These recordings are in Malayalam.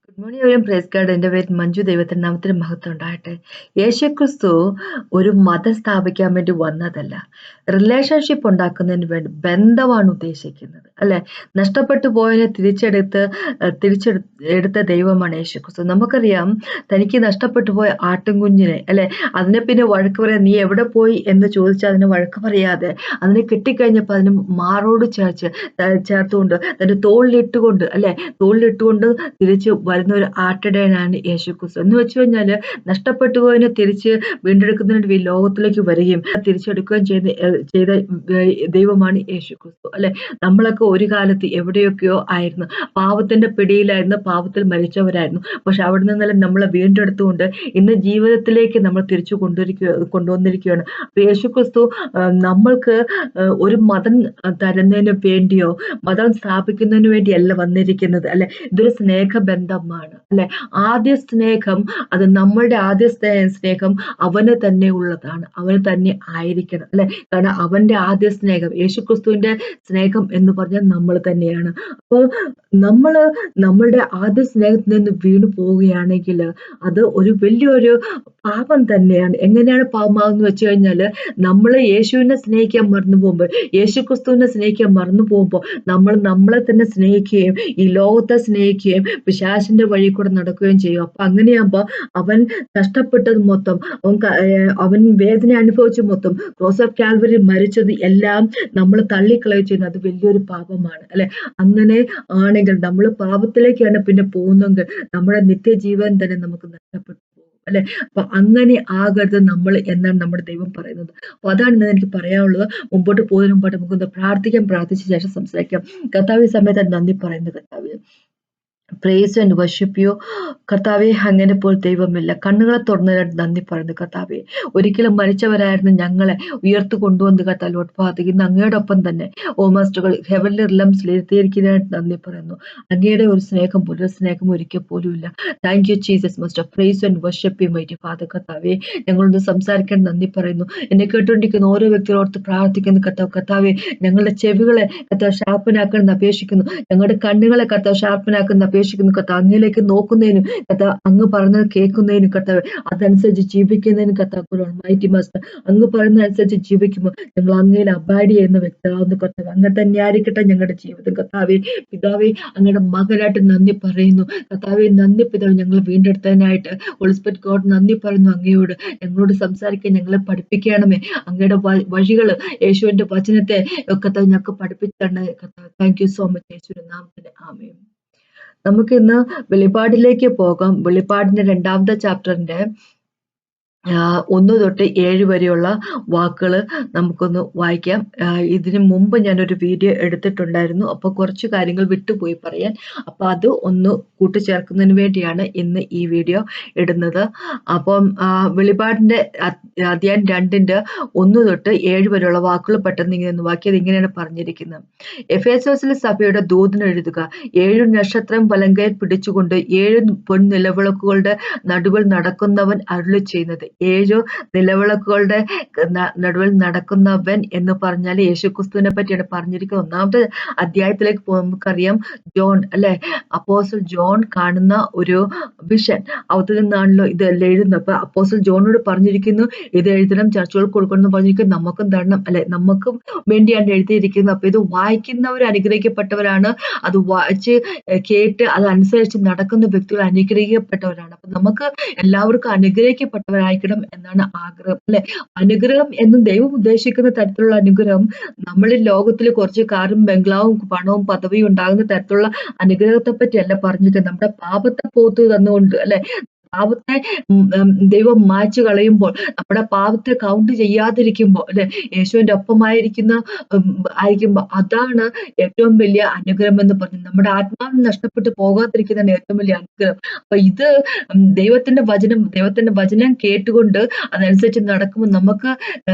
Good morning everyone. Praise God. എൻ്റെ പേര് മഞ്ജു. ദൈവത്തിൻ്റെ നാമത്തിന് മഹത്വം ഉണ്ടാകട്ടെ. യേശുക്രിസ്തു ഒരു മതം സ്ഥാപിക്കാൻ വേണ്ടി വന്നതല്ല, റിലേഷൻഷിപ്പ് ഉണ്ടാക്കുന്നതിന് വേണ്ടി ബന്ധമാണ് ഉദ്ദേശിക്കുന്നത്, അല്ലെ? നഷ്ടപ്പെട്ടു പോയതിനെ തിരിച്ചെടുത്ത ദൈവമാണ് യേശുക്രിസ്തു. നമുക്കറിയാം, തനിക്ക് നഷ്ടപ്പെട്ടു പോയ ആട്ടിൻകുഞ്ഞിനെ, അല്ലെ, അതിനെ പിന്നെ വഴക്ക് പറയാൻ നീ എവിടെ പോയി എന്ന് ചോദിച്ചാൽ അതിനെ വഴക്ക് പറയാതെ അതിനെ കിട്ടിക്കഴിഞ്ഞപ്പോൾ അതിന് മാറോട് ചേർത്തുകൊണ്ട് തൻ്റെ തോളിലിട്ടുകൊണ്ട്, അല്ലെ, തോളിലിട്ടുകൊണ്ട് തിരിച്ച് വരുന്ന ഒരു ആട്ടിടയനാണ് യേശുക്രിസ്തു. എന്ന് വെച്ച് കഴിഞ്ഞാൽ നഷ്ടപ്പെട്ടു പോയതിനെ തിരിച്ച് വീണ്ടെടുക്കുന്നതിന് ഈ ലോകത്തിലേക്ക് വരികയും തിരിച്ചെടുക്കുകയും ചെയ്ത ദൈവമാണ് യേശുക്രിസ്തു, അല്ലെ? നമ്മളൊക്കെ ഒരു കാലത്ത് എവിടെയൊക്കെയോ ആയിരുന്നു, പാപത്തിന്റെ പിടിയിലായിരുന്നു, പാപത്തിൽ മരിച്ചവരായിരുന്നു. പക്ഷെ അവിടെ നിന്നെല്ലാം നമ്മളെ വീണ്ടെടുത്തുകൊണ്ട് ഇന്ന് ജീവിതത്തിലേക്ക് നമ്മൾ തിരിച്ചു കൊണ്ടുവന്നിരിക്കുകയാണ്. അപ്പൊ യേശുക്രിസ്തു നമ്മൾക്ക് ഒരു മതം തരുന്നതിന് വേണ്ടിയോ മതം സ്ഥാപിക്കുന്നതിന് വേണ്ടിയല്ല വന്നിരിക്കുന്നത്, അല്ലെ? ഇതൊരു സ്നേഹബന്ധമാണ്, അല്ലെ? ആദ്യ സ്നേഹം, അത് നമ്മളുടെ ആദ്യ സ്നേഹം അവന് തന്നെ ഉള്ളതാണ്, അവന് തന്നെ ആയിരിക്കണം, അല്ലെ? കാരണം അവന്റെ ആദ്യ സ്നേഹം, യേശുക്രിസ്തുവിന്റെ സ്നേഹം എന്ന് പറഞ്ഞാൽ നമ്മൾ തന്നെയാണ്. അപ്പോൾ നമ്മളുടെ ആദ്യ സ്നേഹത്തിൽ നിന്ന് വീണു പോവുകയാണെങ്കിൽ അത് ഒരു വലിയൊരു പാപം തന്നെയാണ്. എങ്ങനെയാണ് പാപമാകുന്ന വെച്ച് കഴിഞ്ഞാല്, നമ്മള് യേശുവിനെ സ്നേഹിക്കാൻ മറന്നു പോകുമ്പോൾ, യേശുക്രിസ്തുവിനെ സ്നേഹിക്കാൻ മറന്നു പോകുമ്പോൾ നമ്മൾ നമ്മളെ തന്നെ സ്നേഹിക്കുകയും ഈ ലോകത്തെ സ്നേഹിക്കുകയും പിശാചിന്റെ വഴി കൂടെ നടക്കുകയും ചെയ്യും. അപ്പൊ അങ്ങനെയാകുമ്പോ അവൻ കഷ്ടപ്പെട്ടത് മൊത്തം, അവൻ വേദന അനുഭവിച്ച മൊത്തം, ക്രോസ് ഓഫ് കാൽവരി മരിച്ചത് എല്ലാം നമ്മൾ തള്ളിക്കളയുകയും ചെയ്യുന്നത് അത് വലിയൊരു പാപമാണ്, അല്ലെ? അങ്ങനെ ആണെങ്കിൽ നമ്മൾ പാപത്തിലേക്കാണ് പിന്നെ പോകുന്നെങ്കിൽ നമ്മുടെ നിത്യജീവൻ തന്നെ നമുക്ക് നഷ്ടപ്പെട്ടു പോകും, അല്ലെ? അപ്പൊ അങ്ങനെ ആകരുത് നമ്മൾ എന്നാണ് നമ്മുടെ ദൈവം പറയുന്നത്. അപ്പൊ അതാണ് ഇന്ന് എനിക്ക് പറയാനുള്ളത്. മുമ്പോട്ട് പോകുന്നതിന് മുമ്പായിട്ട് നമുക്കൊന്ന് പ്രാർത്ഥിച്ച ശേഷം സംസാരിക്കാം. കർത്താവ് ഈ സമയത്ത് നന്ദി പറയുന്നത്. കർത്താവ്, പ്രേസ് ആൻഡ് വർഷിപ്പ് യു. കർത്താവെ, അങ്ങനെ പോൽ ദൈവമില്ല. കണ്ണുകളെ തുറന്നതിനായിട്ട് നന്ദി പറയുന്നു കർത്താവെ. ഒരിക്കലും മരിച്ചവരായിരുന്നു ഞങ്ങളെ ഉയർത്തു കൊണ്ടുവന്ന് കർത്താവ് ലോഡ് ഫാദർ ഇന്ന് അങ്ങയോടൊപ്പം തന്നെ ഓമാസ്റ്റുകൾ ഹെവൻലി റിലംസിൽ എത്തിയിരിക്കുന്നതിനായിട്ട് നന്ദി പറയുന്നു. അങ്ങയുടെ ഒരു സ്നേഹം പോലും സ്നേഹം ഒരിക്കൽ പോലും ഇല്ല. Thank you Jesus master. Praise and worship you mighty father. കർത്താവെ, ഞങ്ങളൊന്ന് സംസാരിക്കാൻ നന്ദി പറയുന്നു. എന്നെ കേട്ടുകൊണ്ടിരിക്കുന്ന ഓരോ വ്യക്തികളോർത്ത് പ്രാർത്ഥിക്കുന്നു കർത്താവെ. ഞങ്ങളുടെ ചെവികളെ കർത്താവ് ഷാർപ്പനാക്കണമെന്ന് അപേക്ഷിക്കുന്നു. ഞങ്ങളുടെ കണ്ണുകളെ കർത്താവ് ഷാർപ്പനാക്കുന്ന അപേക്ഷിക്കുന്നു കർത്താവ്. അങ്ങിലേക്ക് നോക്കുന്നതിനും കർത്താവ് അങ്ങ് പറയുന്നത് കേൾക്കുന്നതിനും കർത്താവ് അതനുസരിച്ച് ജീവിക്കുന്നതിനും കർത്താവ് മൈറ്റി മാസ്റ്റർ. അങ്ങ് പറയുന്ന അനുസരിച്ച് ജീവിക്കുമ്പോൾ ഞങ്ങൾ അങ്ങയിൽ അബാഡി ചെയ്യുന്ന വ്യക്തികളാവുന്ന കർത്താവ്. അങ്ങനെ തന്നെ ആയിരിക്കട്ടെ ഞങ്ങളുടെ ജീവിതം കർത്താവെ. പിതാവെ, അങ്ങയുടെ മകനായിട്ട് നന്ദി പറയുന്നു കർത്താവെ. നന്ദി പിതാവ്, ഞങ്ങൾ വീണ്ടെടുത്തതിനായിട്ട്. ഹോളി സ്പിരിറ്റ് ഗോഡ്, നന്ദി പറയുന്നു അങ്ങയോട്. ഞങ്ങളോട് സംസാരിക്കാൻ ഞങ്ങളെ പഠിപ്പിക്കണമേ. അങ്ങയുടെ വഴികള്, യേശുവിന്റെ വചനത്തെ കർത്താവ് ഞങ്ങൾക്ക് പഠിപ്പിച്ചു തന്നെ കർത്താവ്. Thank you so much. യേശുവിന്റെ നാമത്തിൽ ആമേൻ. നമുക്ക് ഇന്ന് വെളിപ്പാടിലേക്ക് പോകാം. വെളിപ്പാടിന്റെ 2ാമത്തെ ചാപ്റ്ററിന്റെ 1 തൊട്ട് 7 വരെയുള്ള വാക്കുകൾ നമുക്കൊന്ന് വായിക്കാം. ഇതിനു മുമ്പ് ഞാനൊരു വീഡിയോ എടുത്തിട്ടുണ്ടായിരുന്നു, അപ്പോൾ കുറച്ച് കാര്യങ്ങൾ വിട്ടുപോയി പറയാൻ. അപ്പോൾ അത് ഒന്ന് കൂട്ടിച്ചേർക്കുന്നതിന് വേണ്ടിയാണ് ഇന്ന് ഈ വീഡിയോ ഇടുന്നത്. അപ്പം വെളിപ്പാടിന്റെ അധ്യായം 2ന്റെ 1 തൊട്ട് 7 വരെയുള്ള വാക്കുകൾ പെട്ടെന്ന് ഇങ്ങനെ ഒന്ന് വാക്കിയത് ഇങ്ങനെയാണ് പറഞ്ഞിരിക്കുന്നത്. എഫേസോസിലെ സഭയുടെ ദൂതന് എഴുതുക. 7 നക്ഷത്രം വലങ്കയിൽ പിടിച്ചുകൊണ്ട് 7 പൊൻനിലവിളക്കുകളുടെ നടുവിൽ നടക്കുന്നവൻ അരുളി ചെയ്യുന്നത്. 7 നിലവിളക്കുകളുടെ നടുവിൽ നടക്കുന്നവൻ എന്ന് പറഞ്ഞാൽ യേശുക്രിസ്തുവിനെ പറ്റിയാണ് പറഞ്ഞിരിക്കുന്നത്. 1ാമത്തെ അധ്യായത്തിലേക്ക് നമുക്കറിയാം, ജോൺ, അല്ലെ, അപ്പോസ്റ്റൽ ജോൺ കാണുന്ന ഒരു വിഷൻ. അവിടെ നിന്നാണല്ലോ ഇതെല്ലാം എഴുതുന്നത്. അപ്പൊ അപ്പോസ്റ്റൽ ജോണോട് പറഞ്ഞിരിക്കുന്നു, ഇത് എഴുതണം, ചർച്ചകൾ കൊടുക്കണം എന്ന് പറഞ്ഞിരിക്കുന്നു. നമുക്കും തരണം, അല്ലെ, നമുക്കും വേണ്ടിയാണ് എഴുതിയിരിക്കുന്നത്. അപ്പൊ ഇത് വായിക്കുന്നവർ അനുഗ്രഹിക്കപ്പെട്ടവരാണ്. അത് വായിച്ച് കേട്ട് അതനുസരിച്ച് നടക്കുന്ന വ്യക്തികൾ അനുഗ്രഹിക്കപ്പെട്ടവരാണ്. അപ്പൊ നമുക്ക് എല്ലാവർക്കും അനുഗ്രഹിക്കപ്പെട്ടവരായിരിക്കണം എന്നാണ് ആഗ്രഹം, അല്ലെ? അനുഗ്രഹം എന്നും ദൈവം ഉദ്ദേശിക്കുന്ന തരത്തിലുള്ള അനുഗ്രഹം നമ്മൾ ലോകത്തിൽ കുറച്ച് കാറും ബംഗ്ലാവും പണവും പദവിയും ഉണ്ടാകുന്ന തരത്തിലുള്ള അനുഗ്രഹത്തെ പറ്റിയല്ല പറഞ്ഞിട്ട്, നമ്മുടെ പാപത്തെ പോത്ത് തന്നുകൊണ്ട്, അല്ലെ, പാപത്തെ ദൈവം മായ്ച്ചു കളയുമ്പോൾ, നമ്മുടെ പാപത്തെ കൗണ്ട് ചെയ്യാതിരിക്കുമ്പോൾ, അല്ലെ, യേശുവിന്റെ ആയിരിക്കുമ്പോൾ അതാണ് ഏറ്റവും വലിയ അനുഗ്രഹം എന്ന് പറഞ്ഞു. നമ്മുടെ ആത്മാവിന് നഷ്ടപ്പെട്ടു പോകാതിരിക്കുന്നതാണ് ഏറ്റവും വലിയ അനുഗ്രഹം. അപ്പൊ ഇത് ദൈവത്തിന്റെ വചനം കേട്ടുകൊണ്ട് അതനുസരിച്ച് നടക്കുമ്പോൾ നമുക്ക്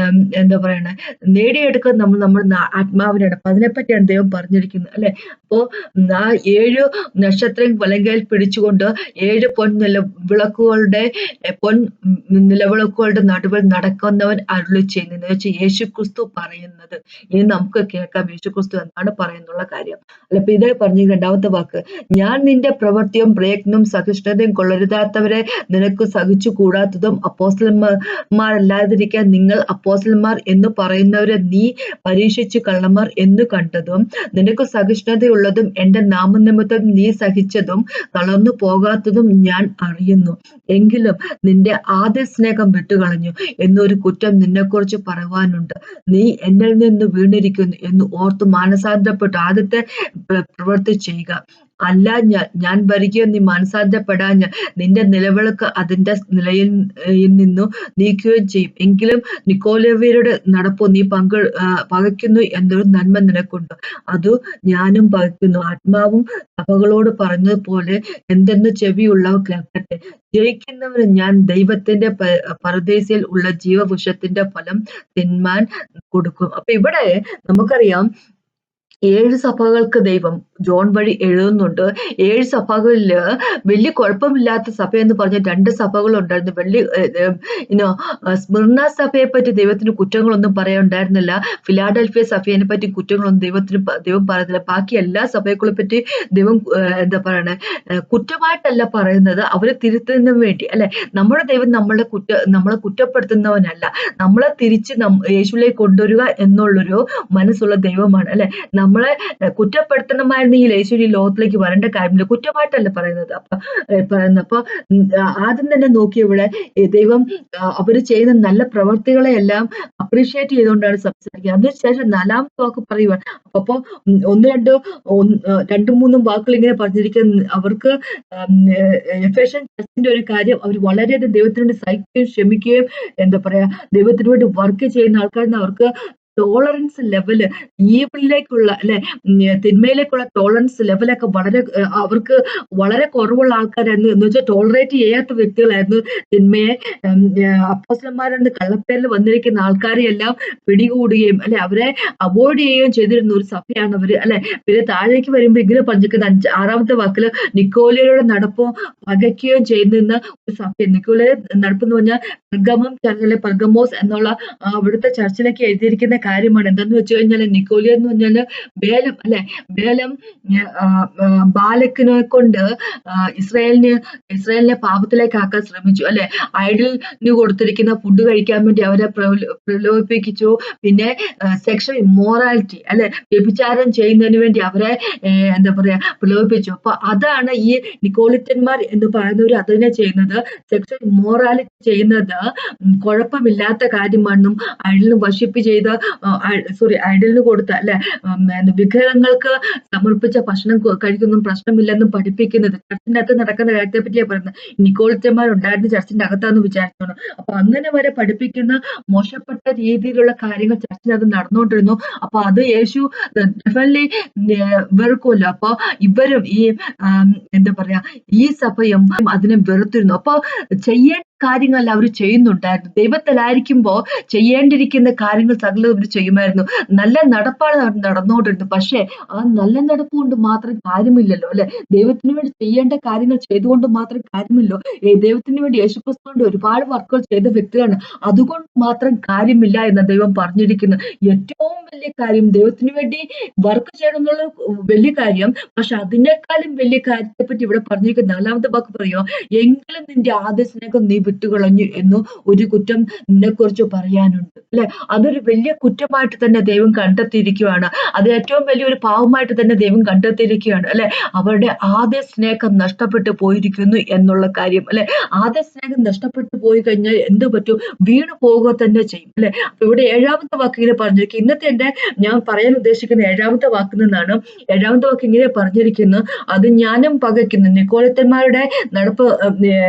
എന്താ പറയണേ, നേടിയെടുക്കാൻ നമ്മുടെ ആത്മാവിനാണ്. അപ്പൊ അതിനെപ്പറ്റിയാണ് ദൈവം പറഞ്ഞിരിക്കുന്നത്, അല്ലെ? അപ്പോ ആ 7 നക്ഷത്രം വലങ്കയിൽ പിടിച്ചുകൊണ്ട് 7 വിളക്കുകൾ നിലവിളക്കുകളുടെ നിലവിളക്കുകളുടെ നടുവിൽ നടക്കുന്നവൻ അരുളി ചെയ്യുന്നു എന്ന് വെച്ചാൽ യേശു ക്രിസ്തു പറയുന്നത്. ഇനി നമുക്ക് കേൾക്കാം യേശു ക്രിസ്തു എന്താണ് പറയുന്നുള്ള കാര്യം. അല്ല, ഇപ്പൊ ഇതേ പറഞ്ഞു രണ്ടാമത്തെ വാക്ക്, ഞാൻ നിന്റെ പ്രവൃത്തിയും പ്രയത്നവും സഹിഷ്ണുതയും കൊള്ളരുതാത്തവരെ നിനക്ക് സഹിച്ചു കൂടാത്തതും അപ്പോസ്തലന്മാരല്ലാതിരിക്കാൻ നിങ്ങൾ അപ്പോസ്തലന്മാർ എന്ന് പറയുന്നവരെ നീ പരീക്ഷിച്ചു കള്ളന്മാർ എന്ന് കണ്ടതും നിനക്ക് സഹിഷ്ണുതയുള്ളതും എന്റെ നാമനിമിത്തം നീ സഹിച്ചതും തളർന്നു പോകാത്തതും ഞാൻ അറിയുന്നു. എങ്കിലും നിന്റെ ആദ്യ സ്നേഹം വിട്ടുകളഞ്ഞു എന്നൊരു കുറ്റം നിന്നെക്കുറിച്ച് പറയുവാനുണ്ട്. നീ എന്നിൽ നിന്ന് വീണിരിക്കുന്നു എന്ന് ഓർത്ത് മാനസാന്തരപ്പെട്ടു ആദ്യത്തെ പ്രവൃത്തി ചെയ്യുക. അല്ല, ഞാൻ വരികയോ നീ മാനസാന്തരപ്പെടാഞ്ഞ നിന്റെ നിലവിളക്ക് അതിന്റെ നിലയിൽ നിന്നു നീക്കുകയും ചെയ്യും. എങ്കിലും നിക്കോലാവ്യരുടെ നടപ്പോ നീ പകയ്ക്കുന്നു എന്നൊരു നന്മ നിനക്കുണ്ട്. അതു ഞാനും പകയ്ക്കുന്നു. ആത്മാവും സഭകളോട് പറഞ്ഞതുപോലെ എന്തെന്ന് ചെവിയുള്ളവ കേൾക്കട്ടെ. ജയിക്കുന്നവന് ഞാൻ ദൈവത്തിന്റെ പരദേശയിൽ ഉള്ള ജീവവൃക്ഷത്തിന്റെ ഫലം തിന്മാൻ കൊടുക്കും. അപ്പൊ ഇവിടെ നമുക്കറിയാം 7 സഭകൾക്ക് ദൈവം ജോൺ വഴി എഴുതുന്നുണ്ട്. 7 സഭകളില് വലിയ കുഴപ്പമില്ലാത്ത സഭ എന്ന് പറഞ്ഞ 2 സഭകളുണ്ടായിരുന്നു. സ്മിർന സഭയെ പറ്റി ദൈവത്തിന് കുറ്റങ്ങളൊന്നും പറയാനുണ്ടായിരുന്നില്ല. ഫിലാഡൽഫിയ സഭയെ പറ്റി കുറ്റങ്ങളൊന്നും ദൈവം പറയുന്നില്ല. ബാക്കി എല്ലാ സഭകളെ പറ്റി ദൈവം എന്താ പറയണേ, കുറ്റമായിട്ടല്ല പറയുന്നത്, അവരെ തിരുത്തുന്നതിന് വേണ്ടി അല്ലെ. നമ്മുടെ ദൈവം നമ്മളെ കുറ്റപ്പെടുത്തുന്നവനല്ല, നമ്മളെ തിരിച്ച് യേശുവിലേക്ക് കൊണ്ടുവരിക എന്നുള്ളൊരു മനസ്സുള്ള ദൈവമാണ് അല്ലെ. നമ്മളെ കുറ്റപ്പെടുത്തണമായിരുന്നെങ്കിൽ യേശു ഈ ലോകത്തിലേക്ക് വരേണ്ട കാര്യമില്ല. കുറ്റമായിട്ടല്ല പറയുന്നത്. അപ്പൊ ആദ്യം തന്നെ നോക്കി ഇവിടെ ദൈവം അവര് ചെയ്യുന്ന നല്ല പ്രവർത്തികളെയെല്ലാം അപ്രീഷിയേറ്റ് ചെയ്തുകൊണ്ടാണ് സംസാരിക്കുക. അതിനുശേഷം 4ാമത്തെ വാക്ക് പറയുക. അപ്പൊ രണ്ടും മൂന്നും വാക്കുകൾ ഇങ്ങനെ പറഞ്ഞിരിക്കുന്ന അവർക്ക് എഫേഷ്യൻ ചർച്ചിന്റെ ഒരു കാര്യം, അവർ വളരെയധികം ദൈവത്തിന് വേണ്ടി സഹിക്കുകയും ക്ഷമിക്കുകയും എന്താ പറയാ ദൈവത്തിന് വേണ്ടി വർക്ക് ചെയ്യുന്ന ആൾക്കാരെന്ന് അവർക്ക് ടോളറൻസ് ലെവല്, ഈവിളിലേക്കുള്ള അല്ലെ തിന്മയിലേക്കുള്ള ടോളറൻസ് ലെവലൊക്കെ അവർക്ക് വളരെ കുറവുള്ള ആൾക്കാരായിരുന്നു. എന്ന് വെച്ചാൽ ടോളറേറ്റ് ചെയ്യാത്ത വ്യക്തികളായിരുന്നു തിന്മയെ. അപ്പോസ്തലന്മാരെന്ന് കള്ളപ്പേരിൽ വന്നിരിക്കുന്ന ആൾക്കാരെ എല്ലാം പിടികൂടുകയും അല്ലെ അവരെ അവോയ്ഡ് ചെയ്യുകയും ചെയ്തിരുന്ന ഒരു സഭയാണ് അവര് അല്ലെ. പിന്നെ താഴേക്ക് വരുമ്പോ ഇങ്ങനെ പറഞ്ഞിരിക്കുന്ന 6ാമത്തെ വാക്കില് നിക്കോലിയരുടെ നടപ്പോ പകയ്ക്കുകയും ചെയ്യുന്ന ഒരു സഭ. നിക്കോലിയ നടപ്പ് എന്ന് പറഞ്ഞാൽ പെർഗമോസ് എന്നുള്ള അവിടുത്തെ ചർച്ചിലേക്ക് എഴുതിയിരിക്കുന്ന കാര്യമാണ്. എന്താന്ന് വെച്ച് കഴിഞ്ഞാല് നിക്കോലിയ എന്ന് പറഞ്ഞാല് ബേലം അല്ലെ, ബേലം ബാലക്കിനെ കൊണ്ട് ഇസ്രായേലിനെ പാപത്തിലേക്ക് ആക്കാൻ ശ്രമിച്ചു അല്ലെ. ഐഡലിന് കൊടുത്തിരിക്കുന്ന ഫുഡ് കഴിക്കാൻ വേണ്ടി അവരെ പ്രലോഭിപ്പിച്ചു. പിന്നെ സെക്ഷൽ ഇമ്മോറാലിറ്റി അല്ലെ, വ്യഭിചാരം ചെയ്യുന്നതിന് വേണ്ടി അവരെ എന്താ പറയാ പ്രലോഭിപ്പിച്ചു. അപ്പൊ അതാണ് ഈ നിക്കോളിത്തന്മാർ എന്ന് പറയുന്നവർ അതിനെ ചെയ്യുന്നത്. സെക്ഷൽ ഇമ്മോറാലിറ്റി ചെയ്യുന്നത് കുഴപ്പമില്ലാത്ത കാര്യമാണെന്നും ഐഡലിന് വർഷിപ്പ് ചെയ്ത ഐഡലിന് കൊടുത്ത അല്ലെ വിഗ്രഹങ്ങൾക്ക് സമർപ്പിച്ച ഭക്ഷണം കഴിക്കുന്നതും പ്രശ്നമില്ലെന്നും പഠിപ്പിക്കുന്നത് ചർച്ചിന്റെ അകത്ത് നടക്കുന്ന കാര്യത്തെ പറ്റിയാ പറയുന്നത്. നിക്കോളിത്തന്മാർ ഉണ്ടായിരുന്ന ചർച്ചിന്റെ അകത്താന്ന് വിചാരിച്ചോണം. അപ്പൊ അങ്ങനെ വരെ പഠിപ്പിക്കുന്ന മോശപ്പെട്ട രീതിയിലുള്ള കാര്യങ്ങൾ ചർച്ചിനകത്ത് നടന്നുകൊണ്ടിരുന്നു. അപ്പൊ അത് യേശു ഡെഫിനറ്റ്ലി വെറുക്കുമല്ലോ. അപ്പൊ ഇവരും ഈ എന്താ പറയാ ഈ സഭയും അതിനെ വെറുത്തിരുന്നു. അപ്പൊ ചെയ്യേണ്ട കാര്യങ്ങളല്ല അവർ ചെയ്യുന്നുണ്ടായിരുന്നു. ദൈവത്തിലായിരിക്കുമ്പോ ചെയ്യേണ്ടിയിരിക്കുന്ന കാര്യങ്ങൾ സകലവും അവർ ചെയ്യുമായിരുന്നു. നല്ല നടപ്പാണ് അവർ നടന്നുകൊണ്ടിരുന്നത്. പക്ഷെ ആ നല്ല നടപ്പ് കൊണ്ട് മാത്രം കാര്യമില്ലല്ലോ അല്ലെ. ദൈവത്തിന് വേണ്ടി ചെയ്യേണ്ട കാര്യങ്ങൾ ചെയ്തുകൊണ്ട് മാത്രം കാര്യമില്ലോ. ദൈവത്തിന് വേണ്ടി യേശുക്രിസ്തുവിന്റെ ഒരുപാട് വർക്കുകൾ ചെയ്ത വ്യക്തിയാണ്. അതുകൊണ്ട് മാത്രം കാര്യമില്ല എന്ന് ദൈവം പറഞ്ഞിരിക്കുന്നത്. ഏറ്റവും വലിയ കാര്യം ദൈവത്തിന് വേണ്ടി വർക്ക് ചെയ്യണം എന്നുള്ള വലിയ കാര്യം. പക്ഷെ അതിനേക്കാളും വലിയ കാര്യത്തെ പറ്റി ഇവിടെ പറഞ്ഞിരിക്കുന്ന 4ാമത്തെ വാക്ക് പറയുമോ, എങ്കിലും നിന്റെ ആദ്യ സ്നേഹം നീ വിട്ടുകളഞ്ഞു എന്ന് ഒരു കുറ്റം നിന്നെ കുറിച്ച് പറയാനുണ്ട് അല്ലെ. അതൊരു വലിയ കുറ്റമായിട്ട് തന്നെ ദൈവം കണ്ടെത്തിയിരിക്കുകയാണ്. അത് ഏറ്റവും വലിയൊരു പാവമായിട്ട് തന്നെ ദൈവം കണ്ടെത്തിയിരിക്കുകയാണ് അല്ലെ. അവരുടെ ആദ്യ സ്നേഹം നഷ്ടപ്പെട്ടു പോയിരിക്കുന്നു എന്നുള്ള കാര്യം അല്ലെ. ആദ്യ സ്നേഹം നഷ്ടപ്പെട്ടു പോയി കഴിഞ്ഞാൽ എന്ത് പറ്റും, വീണു പോവുക തന്നെ ചെയ്യും അല്ലെ. അപ്പൊ ഇവിടെ 7ാമത്തെ വാക്ക് ഇങ്ങനെ പറഞ്ഞിരിക്കും. ഇന്നത്തെ ഞാൻ പറയാൻ ഉദ്ദേശിക്കുന്ന 7ാമത്തെ വാക്കിൽ നിന്നാണ്. 7ാമത്തെ വാക്ക് ഇങ്ങനെ പറഞ്ഞിരിക്കുന്നു, അത് ഞാനും പകയ്ക്കുന്നു. നിക്കോളിത്തന്മാരുടെ നടപ്പ്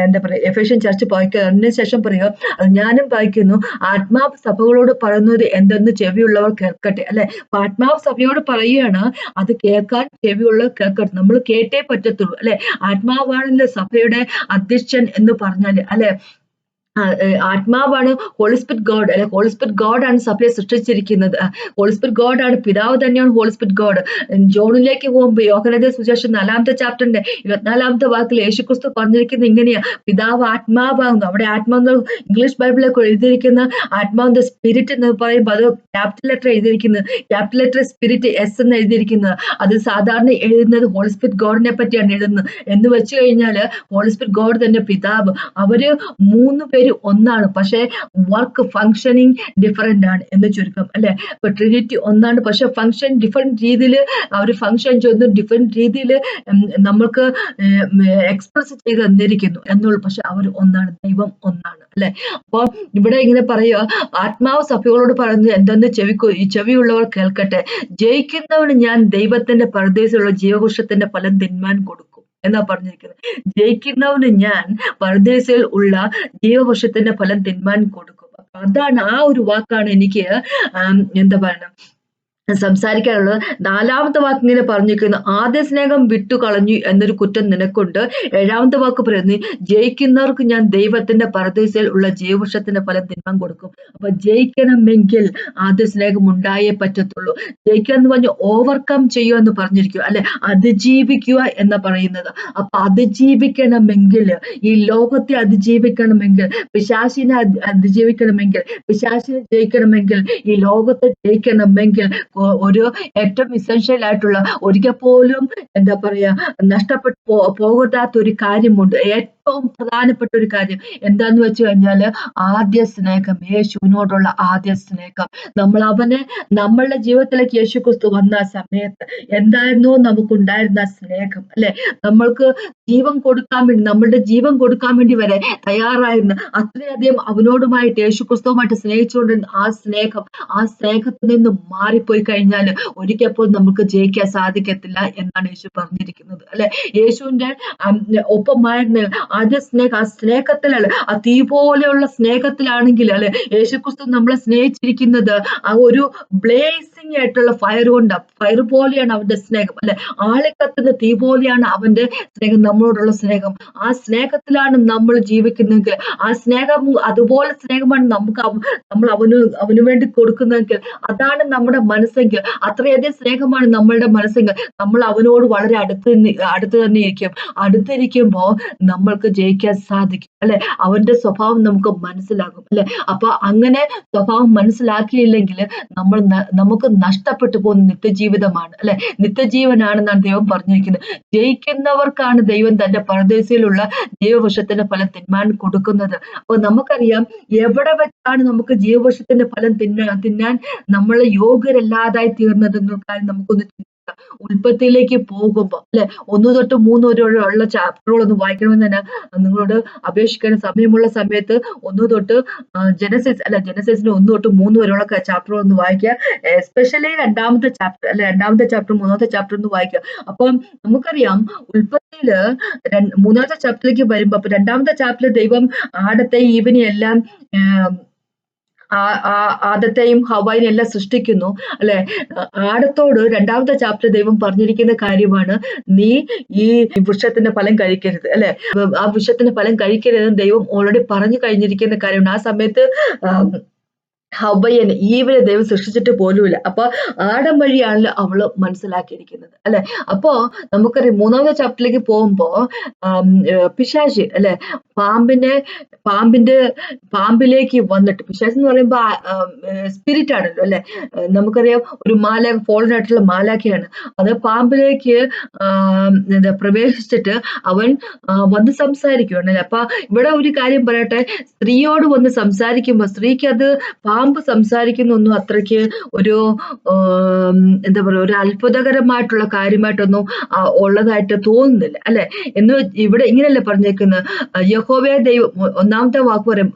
എന്താ പറയാ എഫേഷ്യൻ ചർച്ച് പകയ്ക്കുക. അതിനുശേഷം പറയുക, അത് ഞാനും പകയ്ക്കുന്നു. ആത്മാവ് സഭകളോട് പറയുന്നത് എന്തെന്ന് ചെവിയുള്ളവർ കേൾക്കട്ടെ അല്ലെ. ആത്മാവ് സഭയോട് പറയുകയാണ്, അത് കേൾക്കാൻ ചെവിയുള്ളവർ കേൾക്കട്ടെ. നമ്മൾ കേട്ടേ പറ്റത്തുള്ളൂ അല്ലെ. ആത്മാവാണല്ലോ സഭയുടെ അധ്യക്ഷൻ എന്ന് പറഞ്ഞാല് അല്ലെ. ആത്മാവാണ് ഹോളി സ്പിരിറ്റ് ഗോഡ്, അല്ലെ ഹോളി സ്പിരിറ്റ് ഗോഡ് ആണ് സഭയെ സൃഷ്ടിച്ചിരിക്കുന്നത്. ഹോളി സ്പിരിറ്റ് ഗോഡ് ആണ്, പിതാവ് തന്നെയാണ് ഹോളി സ്പിരിറ്റ് ഗോഡ്. ജോണിലേക്ക് പോകുമ്പോൾ യോഹന്നാന്റെ സുവിശേഷം 4-ാമത്തെ ചാപ്റ്ററിന്റെ 24-ാമത്തെ വാക്കിൽ യേശുക്രിസ്തു പറഞ്ഞിരിക്കുന്നത് ഇങ്ങനെയാ, പിതാവ് ആത്മാവാകുന്നു. അവിടെ ആത്മാവ് ഇംഗ്ലീഷ് ബൈബിളിലൊക്കെ എഴുതിയിരിക്കുന്ന ആത്മാവിന്റെ സ്പിരിറ്റ് എന്ന് പറയുമ്പോൾ അത് ക്യാപിറ്റൽ ലെറ്റർ എഴുതിയിരിക്കുന്നത്, ക്യാപിറ്റൽ ലെറ്റർ സ്പിരിറ്റ് എസ് എന്ന് എഴുതിയിരിക്കുന്നത്. അത് സാധാരണ എഴുതുന്നത് ഹോളി സ്പിരിറ്റ് ഗോഡിനെ പറ്റിയാണ് എഴുതുന്നത്. എന്ന് വെച്ച് കഴിഞ്ഞാല് ഹോളി സ്പിരിറ്റ് ഗോഡ് തന്നെ പിതാവ്, അവര് 3 പേര് ഒന്നാണ്, പക്ഷെ വർക്ക് ഫങ്ഷനിങ് ഡിഫറെന്റ് ആണ് എന്ന് ചുരുക്കം, അല്ലെ. ഇപ്പൊ ട്രിനിറ്റി ഒന്നാണ്, പക്ഷെ ഫങ്ഷൻ ഡിഫറെന്റ് രീതിയിൽ അവർ ഫങ്ഷൻ ചെയ്യുന്ന ഡിഫറെന്റ് രീതിയിൽ നമ്മൾക്ക് എക്സ്പ്രസ് ചെയ്ത് തന്നിരിക്കുന്നു എന്നുള്ളൂ. പക്ഷെ അവർ ഒന്നാണ്, ദൈവം ഒന്നാണ്, അല്ലെ. അപ്പൊ ഇവിടെ ഇങ്ങനെ പറയുക, ആത്മാവ് സഭകളോട് പറയുന്നത് എന്തെന്ന് ചെവിയുള്ളവർ കേൾക്കട്ടെ, ജയിക്കുന്നവന് ഞാൻ ദൈവത്തിന്റെ പരദേശമുള്ള ജീവവൃക്ഷത്തിന്റെ ഫലം തിന്മാൻ കൊടുക്കും എന്നാ പറഞ്ഞിരിക്കുന്നത്. ജയിക്കുന്നവന് ഞാൻ പരദേശയിൽ ഉള്ള ജീവവൃക്ഷത്തിന്റെ ഫലം തിന്മാൻ കൊടുക്കും. അതാണ്, ആ ഒരു വാക്കാണ് എനിക്ക് എന്താ പറയുക സംസാരിക്കാനുള്ളത്. 4-ാമത്തെ വാക്ക് ഇങ്ങനെ പറഞ്ഞിരിക്കുന്നു, ആദ്യ സ്നേഹം വിട്ടുകളഞ്ഞു എന്നൊരു കുറ്റം നിനക്കുണ്ട്. 7-ാമത്തെ വാക്ക് പറയുന്നു, ജയിക്കുന്നവർക്ക് ഞാൻ ദൈവത്തിന്റെ പരദേശയിൽ ഉള്ള ജീവവൃക്ഷത്തിന്റെ ഫലം തിന്മാൻ കൊടുക്കും. അപ്പൊ ജയിക്കണമെങ്കിൽ ആദ്യ സ്നേഹം ഉണ്ടായേ പറ്റത്തുള്ളൂ. ജയിക്കുക എന്ന് പറഞ്ഞ് ഓവർകം ചെയ്യുക എന്ന് പറഞ്ഞിരിക്കുക, അല്ലെ, അതിജീവിക്കുക എന്ന് പറയുന്നത്. അപ്പൊ അതിജീവിക്കണമെങ്കിൽ, ഈ ലോകത്തെ അതിജീവിക്കണമെങ്കിൽ, പിശാചിനെ അതിജീവിക്കണമെങ്കിൽ, പിശാചിനെ ജയിക്കണമെങ്കിൽ, ഈ ലോകത്തെ ജയിക്കണമെങ്കിൽ ഒരു ഏറ്റവും ഇസെൻഷ്യൽ ആയിട്ടുള്ള, ഒരിക്കൽ പോലും എന്താ പറയാ നഷ്ടപ്പെട്ടു പോകാത്ത ഒരു കാര്യമുണ്ട്. ഏറ്റവും പ്രധാനപ്പെട്ട ഒരു കാര്യം എന്താന്ന് വെച്ച് കഴിഞ്ഞാല് ആദ്യ സ്നേഹം, യേശുവിനോടുള്ള ആദ്യ സ്നേഹം. നമ്മൾ അവനെ നമ്മളുടെ ജീവിതത്തിലേക്ക് യേശു ക്രിസ്തു വന്ന സമയത്ത് എന്തായിരുന്നോ നമുക്കുണ്ടായിരുന്ന സ്നേഹം, അല്ലെ, നമ്മൾക്ക് ജീവൻ കൊടുക്കാൻ വേണ്ടി, നമ്മളുടെ ജീവൻ കൊടുക്കാൻ വേണ്ടി വരെ തയ്യാറായിരുന്നു. അത്രയധികം അവനോടുമായിട്ട് യേശു ക്രിസ്തുവുമായിട്ട് സ്നേഹിച്ചുകൊണ്ടിരുന്ന ആ സ്നേഹത്തിൽ നിന്ന് മാറിപ്പോയി കഴിഞ്ഞാൽ ഒരിക്കൽ നമുക്ക് ജയിക്കാൻ സാധിക്കത്തില്ല എന്നാണ് യേശു പറഞ്ഞിരിക്കുന്നത്, അല്ലെ. യേശുവിന്റെ ഒപ്പമായിരുന്ന ആദ്യ സ്നേഹം, ആ സ്നേഹത്തിലല്ല, ആ തീ പോലെയുള്ള സ്നേഹത്തിലാണെങ്കിൽ, അല്ലെ, യേശുക്രിസ്തു നമ്മളെ സ്നേഹിച്ചിരിക്കുന്നത് ആ ഒരു ബ്ലേസിംഗ് ആയിട്ടുള്ള ഫയർ കൊണ്ടാണ്. ഫയർ പോലെയാണ് അവന്റെ സ്നേഹം, അല്ലെ. ആളിക്കത്തുന്ന തീ പോലെയാണ് അവന്റെ സ്നേഹം, നമ്മളോടുള്ള സ്നേഹം. ആ സ്നേഹത്തിലാണ് നമ്മൾ ജീവിക്കുന്നതെങ്കിൽ, ആ സ്നേഹം അതുപോലെ സ്നേഹമാണ് നമ്മൾ അവന് വേണ്ടി കൊടുക്കുന്നതെങ്കിൽ, അതാണ് നമ്മുടെ മനസ്സെങ്കിൽ, അത്രയധികം സ്നേഹമാണ് നമ്മളുടെ മനസ്സെങ്കിൽ, നമ്മൾ അവനോട് വളരെ അടുത്ത് തന്നെ ഇരിക്കും. അടുത്തിരിക്കുമ്പോ നമ്മൾക്ക് ജയിക്കാൻ സാധിക്കും, അല്ലെ. അവന്റെ സ്വഭാവം നമുക്ക് മനസ്സിലാകും, അല്ലെ. അപ്പൊ അങ്ങനെ സ്വഭാവം മനസ്സിലാക്കിയില്ലെങ്കിൽ നമുക്ക് നഷ്ടപ്പെട്ടു പോകുന്ന നിത്യജീവിതമാണ്, അല്ലെ. നിത്യജീവനാണെന്നാണ് ദൈവം പറഞ്ഞിരിക്കുന്നത്. ജയിക്കുന്നവർക്കാണ് ദൈവം തന്റെ പരദേശയിലുള്ള ജീവവൃക്ഷത്തിന്റെ ഫലം തിന്മാൻ കൊടുക്കുന്നത്. അപ്പൊ നമുക്കറിയാം, എവിടെ വെച്ചാണ് നമുക്ക് ജീവവൃക്ഷത്തിന്റെ ഫലം തിന്നാൻ നമ്മൾ യോഗ്യരല്ലാതായി തീർന്നത് എന്നുള്ള കാര്യം നമുക്കൊന്ന് ചിന്തിക്കാം. ഉൽപ്പത്തിയിലേക്ക് പോകുമ്പോ, അല്ലെ, 1 തൊട്ട് 3 വരെയുള്ള ചാപ്റ്ററുകൾ ഒന്ന് വായിക്കണമെന്ന് തന്നെ നിങ്ങളോട് അപേക്ഷിക്കാൻ സമയമുള്ള സമയത്ത് 1 തൊട്ട് ജനസിസിന്റെ 1 തൊട്ട് 3 വരെയുള്ള ചാപ്റ്ററുകൾ ഒന്ന് വായിക്കുക. എസ്പെഷ്യലി 2-ാമത്തെ ചാപ്റ്റർ, അല്ലെ, 2-ാമത്തെ ചാപ്റ്റർ 3-ാമത്തെ ചാപ്റ്റർ ഒന്ന് വായിക്കുക. അപ്പം നമുക്കറിയാം, ഉൽപ്പത്തിയില് 3-ാമത്തെ ചാപ്റ്ററിലേക്ക് വരുമ്പോ, അപ്പൊ 2-ാമത്തെ ചാപ്റ്ററിൽ ദൈവം ആദത്തെയും ഈവിനെയും എല്ലാം ആദത്തെയും ഹവ്വായിനെയും എല്ലാം സൃഷ്ടിക്കുന്നു, അല്ലെ. ആദത്തോട് 2-ാമത്തെ ചാപ്റ്റർ ദൈവം പറഞ്ഞിരിക്കുന്ന കാര്യമാണ്, നീ ഈ വൃക്ഷത്തിന്റെ ഫലം കഴിക്കരുത്, അല്ലെ. ആ വൃക്ഷത്തിന്റെ ഫലം കഴിക്കരുതെന്ന് ദൈവം ഓൾറെഡി പറഞ്ഞു കഴിഞ്ഞിരിക്കുന്ന കാര്യമാണ്. ആ സമയത്ത് ഹവ്വയെ, ഈവിനെ ദൈവം സൃഷ്ടിച്ചിട്ട് പോലുമില്ല. അപ്പൊ ആദം വഴിയാണല്ലോ അവള് മനസ്സിലാക്കിയിരിക്കുന്നത്, അല്ലെ. അപ്പോ നമുക്കറിയാം, 3-ാമത്തെ ചാപ്റ്ററിലേക്ക് പോകുമ്പോ പിശാച്, അല്ലെ, പാമ്പിലേക്ക് വന്നിട്ട്, പിശാച് എന്ന് പറയുമ്പോ സ്പിരിറ്റ് ആണല്ലോ, അല്ലെ. നമുക്കറിയാം, ഒരു ഫോളൻ ആയിട്ടുള്ള മാലാഖയാണ്. അത് പാമ്പിലേക്ക് പ്രവേശിച്ചിട്ട് അവൻ വന്ന് സംസാരിക്കുകയാണ്, അല്ലെ. അപ്പൊ ഇവിടെ ഒരു കാര്യം പറയട്ടെ, സ്ത്രീയോട് വന്ന് സംസാരിക്കുമ്പോ സ്ത്രീക്ക് അത് പാമ്പ് സംസാരിക്കുന്നൊന്നും അത്രയ്ക്ക് ഒരു എന്താ പറയുക, ഒരു അത്ഭുതകരമായിട്ടുള്ള കാര്യമായിട്ടൊന്നും ഉള്ളതായിട്ട് തോന്നുന്നില്ല, അല്ലെ. ഇവിടെ ഇങ്ങനെയല്ലേ പറഞ്ഞേക്കുന്നത്, യഹോവയായ ദൈവം, 1-ാമത്തെ വാക്ക് പറയും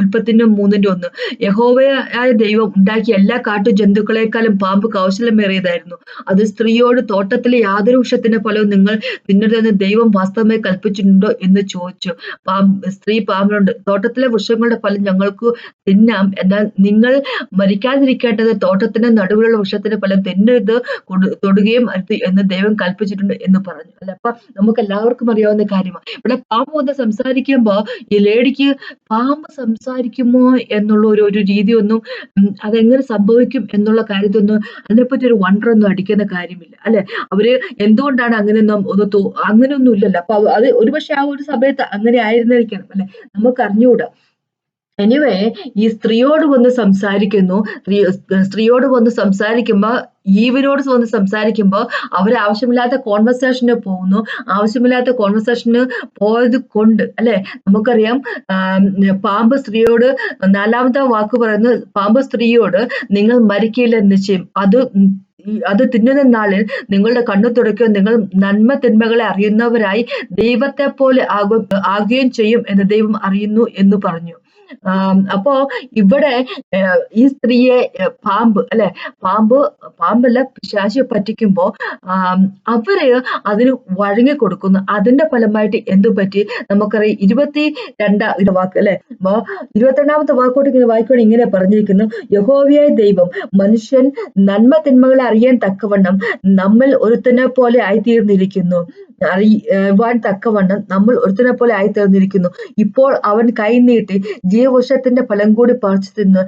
ഉൽപ്പത്തിന്റെ 3-ന്റെ 1, യഹോവയായ ദൈവം ഉണ്ടാക്കിയ എല്ലാ കാട്ടു ജന്തുക്കളെക്കാളും പാമ്പ് കൗശലമേറിയതായിരുന്നു. അത് സ്ത്രീയോട്, തോട്ടത്തിലെ യാതൊരു വൃക്ഷത്തിന്റെ ഫലവും നിങ്ങൾ തിന്നരുതെന്ന് ദൈവം വാസ്തവമായി കൽപ്പിച്ചിട്ടുണ്ടോ എന്ന് ചോദിച്ചു. സ്ത്രീ പാമ്പിനോട്, തോട്ടത്തിലെ വൃക്ഷങ്ങളുടെ ഫലം ഞങ്ങൾക്ക് തിന്നാം, എന്നാൽ നിങ്ങൾ മരിക്കാതിരിക്കേണ്ടത് തോട്ടത്തിന്റെ നടുവിലുള്ള വൃക്ഷത്തിന്റെ ഫലം തിന്നരുത്, തൊടുകയും എന്ന് ദൈവം കൽപ്പിച്ചിട്ടുണ്ട് എന്ന് പറഞ്ഞു, അല്ലെ. അപ്പൊ നമുക്ക് എല്ലാവർക്കും അറിയാവുന്ന കാര്യമാണ്. ഇവിടെ പാമ്പ് വന്ന് സംസാരിക്കുമ്പോ ഈ ലേഡിക്ക് പാമ്പ് സംസാരിക്കുമോ എന്നുള്ള ഒരു രീതിയൊന്നും അതെങ്ങനെ സംഭവിക്കും എന്നുള്ള കാര്യത്തൊന്നും അതിനെപ്പറ്റി ഒരു വണ്ടറൊന്നും അടിക്കുന്ന കാര്യമില്ല അല്ലെ. അവര് എന്തുകൊണ്ടാണ് അങ്ങനെയൊന്നും അങ്ങനെയൊന്നും ഇല്ലല്ലോ. അപ്പൊ അത് ഒരുപക്ഷെ ആ ഒരു സമയത്ത് അങ്ങനെ ആയിരുന്നിരിക്കണം അല്ലെ, നമുക്ക് അറിഞ്ഞുകൂടാ. എനിവേ ഈ സ്ത്രീയോട് വന്ന് സംസാരിക്കുന്നു. സ്ത്രീയോട് വന്ന് സംസാരിക്കുമ്പോ ഈവിനോട് വന്ന് സംസാരിക്കുമ്പോ അവര് ആവശ്യമില്ലാത്ത കോൺവെർസേഷന് പോകുന്നു. ആവശ്യമില്ലാത്ത കോൺവെർസേഷന് പോയത് കൊണ്ട് അല്ലെ, നമുക്കറിയാം പാമ്പ് സ്ത്രീയോട് 4ാമത്തെ വാക്ക് പറയുന്നത്, പാമ്പ് സ്ത്രീയോട് നിങ്ങൾ മരിക്കില്ല നിശ്ചയം, അത് തിന്നുന്ന നാളിൽ നിങ്ങളുടെ കണ്ണു തുറക്കുകയും നിങ്ങൾ നന്മ തിന്മകളെ അറിയുന്നവരായി ദൈവത്തെ പോലെ ആകുകയും ചെയ്യും എന്ന് ദൈവം അറിയുന്നു എന്ന് പറഞ്ഞു. അപ്പോ ഇവിടെ ഈ സ്ത്രീയെ പാമ്പ് അല്ലെ, പാമ്പല്ല പിശാച് പറ്റിക്കുമ്പോ അവര് അതിന് വഴങ്ങി കൊടുക്കുന്നു. അതിന്റെ ഫലമായിട്ട് എന്ത് പറ്റി നമുക്കറിയാം. 22 വാക്ക് അല്ലെ, 22ാമത്തെ വാക്കോട്ട് ഇങ്ങനെ വായിക്കുകയാണ്. ഇങ്ങനെ പറഞ്ഞിരിക്കുന്നു, യഹോവയായ ദൈവം മനുഷ്യൻ നന്മ തിന്മകളെ അറിയാൻ തക്കവണ്ണം നമ്മൾ ഒരുത്തനെ പോലെ ആയിത്തീർന്നിരിക്കുന്നു. അറിയുവാൻ തക്കവണ്ണം നമ്മൾ ഒരുത്തനെ പോലെ ആയിത്തീർന്നിരിക്കുന്നു. ഇപ്പോൾ അവൻ കൈ നീട്ടി ജീവവൃക്ഷത്തിന്റെ ഫലം കൂടി പറിച്ചു തിന്ന്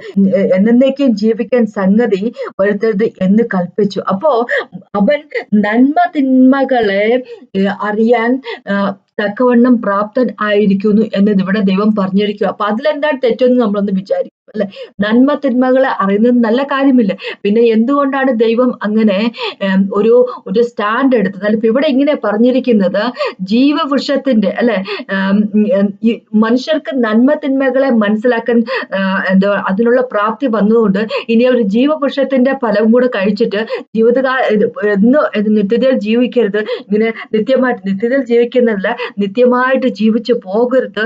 എന്നേക്കും ജീവിക്കാൻ സംഗതി വരുത്തരുത് എന്ന് കൽപ്പിച്ചു. അപ്പോ അവൻ നന്മ തിന്മകളെ അറിയാൻ തക്കവണ്ണം പ്രാപ്തൻ ആയിരിക്കുന്നു എന്നത് ഇവിടെ ദൈവം പറഞ്ഞിരിക്കുക. അപ്പൊ അതിലെന്താണ് തെറ്റെന്ന് നമ്മളൊന്ന് വിചാരിക്കും അല്ലെ. നന്മ തിന്മകളെ അറിയുന്നത് നല്ല കാര്യമില്ല. പിന്നെ എന്തുകൊണ്ടാണ് ദൈവം അങ്ങനെ ഒരു സ്റ്റാൻഡ് എടുത്തത്? അല്ല, ഇപ്പൊ ഇവിടെ ഇങ്ങനെ പറഞ്ഞിരിക്കുന്നത്, ജീവവൃക്ഷത്തിന്റെ അല്ലെ, ഈ മനുഷ്യർക്ക് നന്മ തിന്മകളെ മനസ്സിലാക്കാൻ അതിനുള്ള പ്രാപ്തി വന്നതുകൊണ്ട് ഇനി ഒരു ജീവവൃക്ഷത്തിന്റെ ഫലം കൂടെ കഴിച്ചിട്ട് നിത്യതയിൽ ജീവിക്കരുത്, ഇങ്ങനെ നിത്യതയിൽ ജീവിക്കുന്നതല്ല, നിത്യമായിട്ട് ജീവിച്ചു പോകരുത്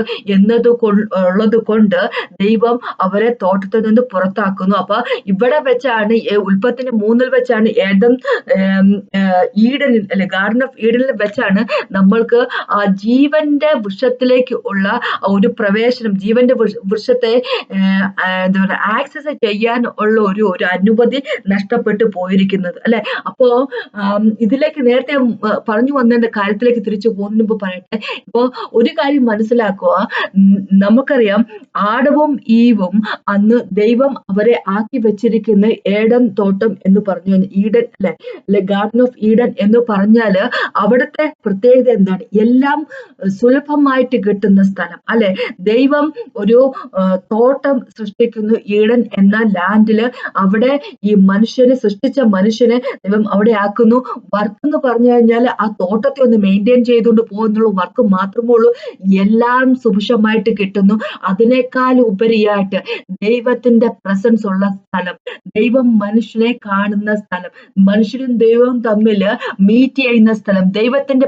ഉള്ളത് കൊണ്ട് ദൈവം അവരെ തോട്ടത്തിൽ നിന്ന് പുറത്താക്കുന്നു. അപ്പൊ ഇവിടെ വെച്ചാണ് ഉൽപ്പത്തിന് 3 വെച്ചാണ് ഈഡനിൽ അല്ലെ, ഗാർഡൻ ഓഫ് ഈഡനിൽ വെച്ചാണ് നമ്മൾക്ക് ആ ജീവന്റെ വൃക്ഷത്തിലേക്ക് ഉള്ള ഒരു പ്രവേശനം, ജീവന്റെ വൃക്ഷത്തെ എന്താ പറയുക, ആക്സസ് ചെയ്യാൻ ഉള്ള ഒരു അനുമതി നഷ്ടപ്പെട്ടു പോയിരിക്കുന്നത് അല്ലെ. അപ്പോ ഇതിലേക്ക് നേരത്തെ പറഞ്ഞു വന്നതിന്റെ കാര്യത്തിലേക്ക് തിരിച്ചു പോകുന്നതിന് മുമ്പ് പറയട്ടെ. ഇപ്പോ ഒരു കാര്യം മനസ്സിലാക്കുക, നമുക്കറിയാം ആദവും ഈവും അന്ന് ദൈവം അവരെ ആക്കി വെച്ചിരിക്കുന്ന ഏഡൻ തോട്ടം എന്ന് പറഞ്ഞു, ഈഡൻ അല്ലെ, ഗാർഡൻ ഓഫ് ഈഡൻ എന്ന് പറഞ്ഞാല് അവിടുത്തെ പ്രത്യേകത എന്താണ്? എല്ലാം സുലഭമായിട്ട് കിട്ടുന്ന സ്ഥലം അല്ലെ. ദൈവം ഒരു തോട്ടം സൃഷ്ടിക്കുന്നു ഈഡൻ എന്ന ലാൻഡില്. അവിടെ ഈ സൃഷ്ടിച്ച മനുഷ്യനെ ദൈവം അവിടെ ആക്കുന്നു. വർക്ക് എന്ന് പറഞ്ഞു കഴിഞ്ഞാൽ ആ തോട്ടത്തെ ഒന്ന് മെയിൻറ്റെയിൻ ചെയ്തുകൊണ്ട് പോകുന്നുള്ള വർക്ക് മാത്രമേ ഉള്ളൂ. എല്ലാം സുഭിക്ഷമായിട്ട് കിട്ടുന്നു. അതിനേക്കാൾ ഉപരിയായിട്ട് ദൈവത്തിന്റെ പ്രസൻസ് ഉള്ള സ്ഥലം, ദൈവം മനുഷ്യനെ കാണുന്ന സ്ഥലം, മനുഷ്യരും ദൈവവും തമ്മിൽ മീറ്റ് ചെയ്യുന്ന സ്ഥലം, ദൈവത്തിന്റെ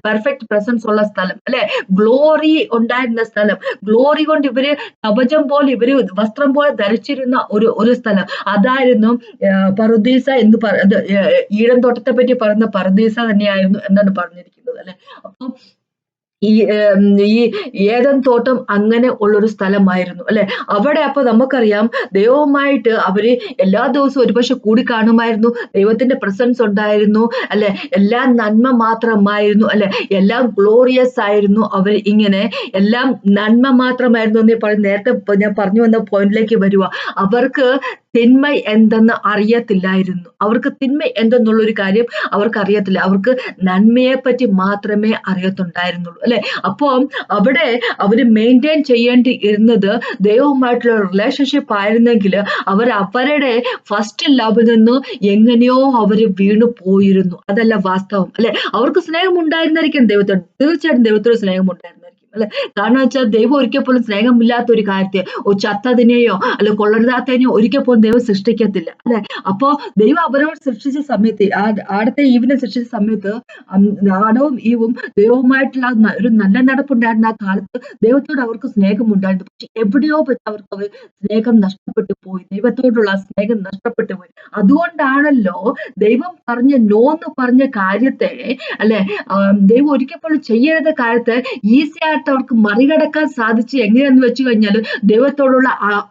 പെർഫെക്റ്റ് പ്രസൻസ് ഉള്ള സ്ഥലം അല്ലെ, ഗ്ലോറി ഉണ്ടായിരുന്ന സ്ഥലം, ഗ്ലോറി കൊണ്ട് ഇവര് കവചം പോലെ, ഇവര് വസ്ത്രം പോലെ ധരിച്ചിരുന്ന ഒരു സ്ഥലം, അതായിരുന്നു പറുദീസ എന്ന് ഈഡൻ തോട്ടത്തെ പറ്റി പറയുന്ന പറുദീസ തന്നെയായിരുന്നു എന്നാണ് പറഞ്ഞിരിക്കുന്നത് അല്ലെ. അപ്പൊ ഈ ഏദൻ തോട്ടം അങ്ങനെ ഉള്ളൊരു സ്ഥലമായിരുന്നു അല്ലെ. അവിടെ അപ്പൊ നമുക്കറിയാം ദൈവവുമായിട്ട് അവര് എല്ലാ ദിവസവും ഒരുപക്ഷെ കൂടി കാണുമായിരുന്നു. ദൈവത്തിന്റെ പ്രസൻസ് ഉണ്ടായിരുന്നു അല്ലെ. എല്ലാം നന്മ മാത്രമായിരുന്നു അല്ലെ. എല്ലാം ഗ്ലോറിയസ് ആയിരുന്നു. അവർ ഇങ്ങനെ എല്ലാം നന്മ മാത്രമായിരുന്നു എന്ന് നേരത്തെ ഞാൻ പറഞ്ഞു വന്ന പോയിന്റിലേക്ക് വരുക. അവർക്ക് തിന്മ എന്തെന്ന് അറിയത്തില്ലായിരുന്നു. അവർക്ക് തിന്മ എന്തെന്നുള്ളൊരു കാര്യം അവർക്ക് അറിയത്തില്ല. അവർക്ക് നന്മയെ പറ്റി മാത്രമേ അറിയത്തുണ്ടായിരുന്നുള്ളൂ അല്ലെ. അപ്പൊ അവിടെ അവര് മെയിൻറ്റെയിൻ ചെയ്യേണ്ടി ഇരുന്നത് ദൈവവുമായിട്ടുള്ള റിലേഷൻഷിപ്പ് ആയിരുന്നെങ്കിൽ അവരുടെ ഫസ്റ്റ് ലവിൽ നിന്ന് എങ്ങനെയോ അവര് വീണു പോയിരുന്നു. അതല്ല വാസ്തവം അല്ലെ. അവർക്ക് സ്നേഹം ഉണ്ടായിരുന്നായിരിക്കും ദൈവത്തോട്, തീർച്ചയായിട്ടും ദൈവത്തോട് സ്നേഹം ഉണ്ടായിരുന്നായിരിക്കും അല്ലെ. കാരണം വെച്ചാൽ ദൈവം ഒരിക്കൽ പോലും സ്നേഹമില്ലാത്ത ഒരു കാര്യത്തെ, ചത്തതിനെയോ അല്ലെ കൊള്ളരുതാത്തതിനെയോ ഒരിക്കൽ പോലും ദൈവം സൃഷ്ടിക്കത്തില്ല അല്ലെ. അപ്പോ ദൈവം അവരോട് സൃഷ്ടിച്ച സമയത്ത്, ആടത്തെ ഈവിനെ സൃഷ്ടിച്ച സമയത്ത് ആദവും ഈവും ദൈവവുമായിട്ടുള്ള ഒരു നല്ല നടപ്പുണ്ടായിരുന്ന ആ കാലത്ത് ദൈവത്തോട് അവർക്ക് സ്നേഹം ഉണ്ടായിരുന്നു. പക്ഷെ എവിടെയോ വെച്ച് അവർക്ക് സ്നേഹം നഷ്ടപ്പെട്ടു പോയി, ദൈവത്തോടുള്ള സ്നേഹം നഷ്ടപ്പെട്ടു പോയി. അതുകൊണ്ടാണല്ലോ ദൈവം നോന്ന് പറഞ്ഞ കാര്യത്തെ അല്ലെ, ദൈവം ഒരിക്കൽ പോലും ചെയ്യരുത കാര്യത്തെ ഈസി ആയിട്ട് അവർക്ക് മറികടക്കാൻ സാധിച്ചു. എങ്ങനെയെന്ന് വെച്ച് കഴിഞ്ഞാൽ ദൈവത്തോടുള്ള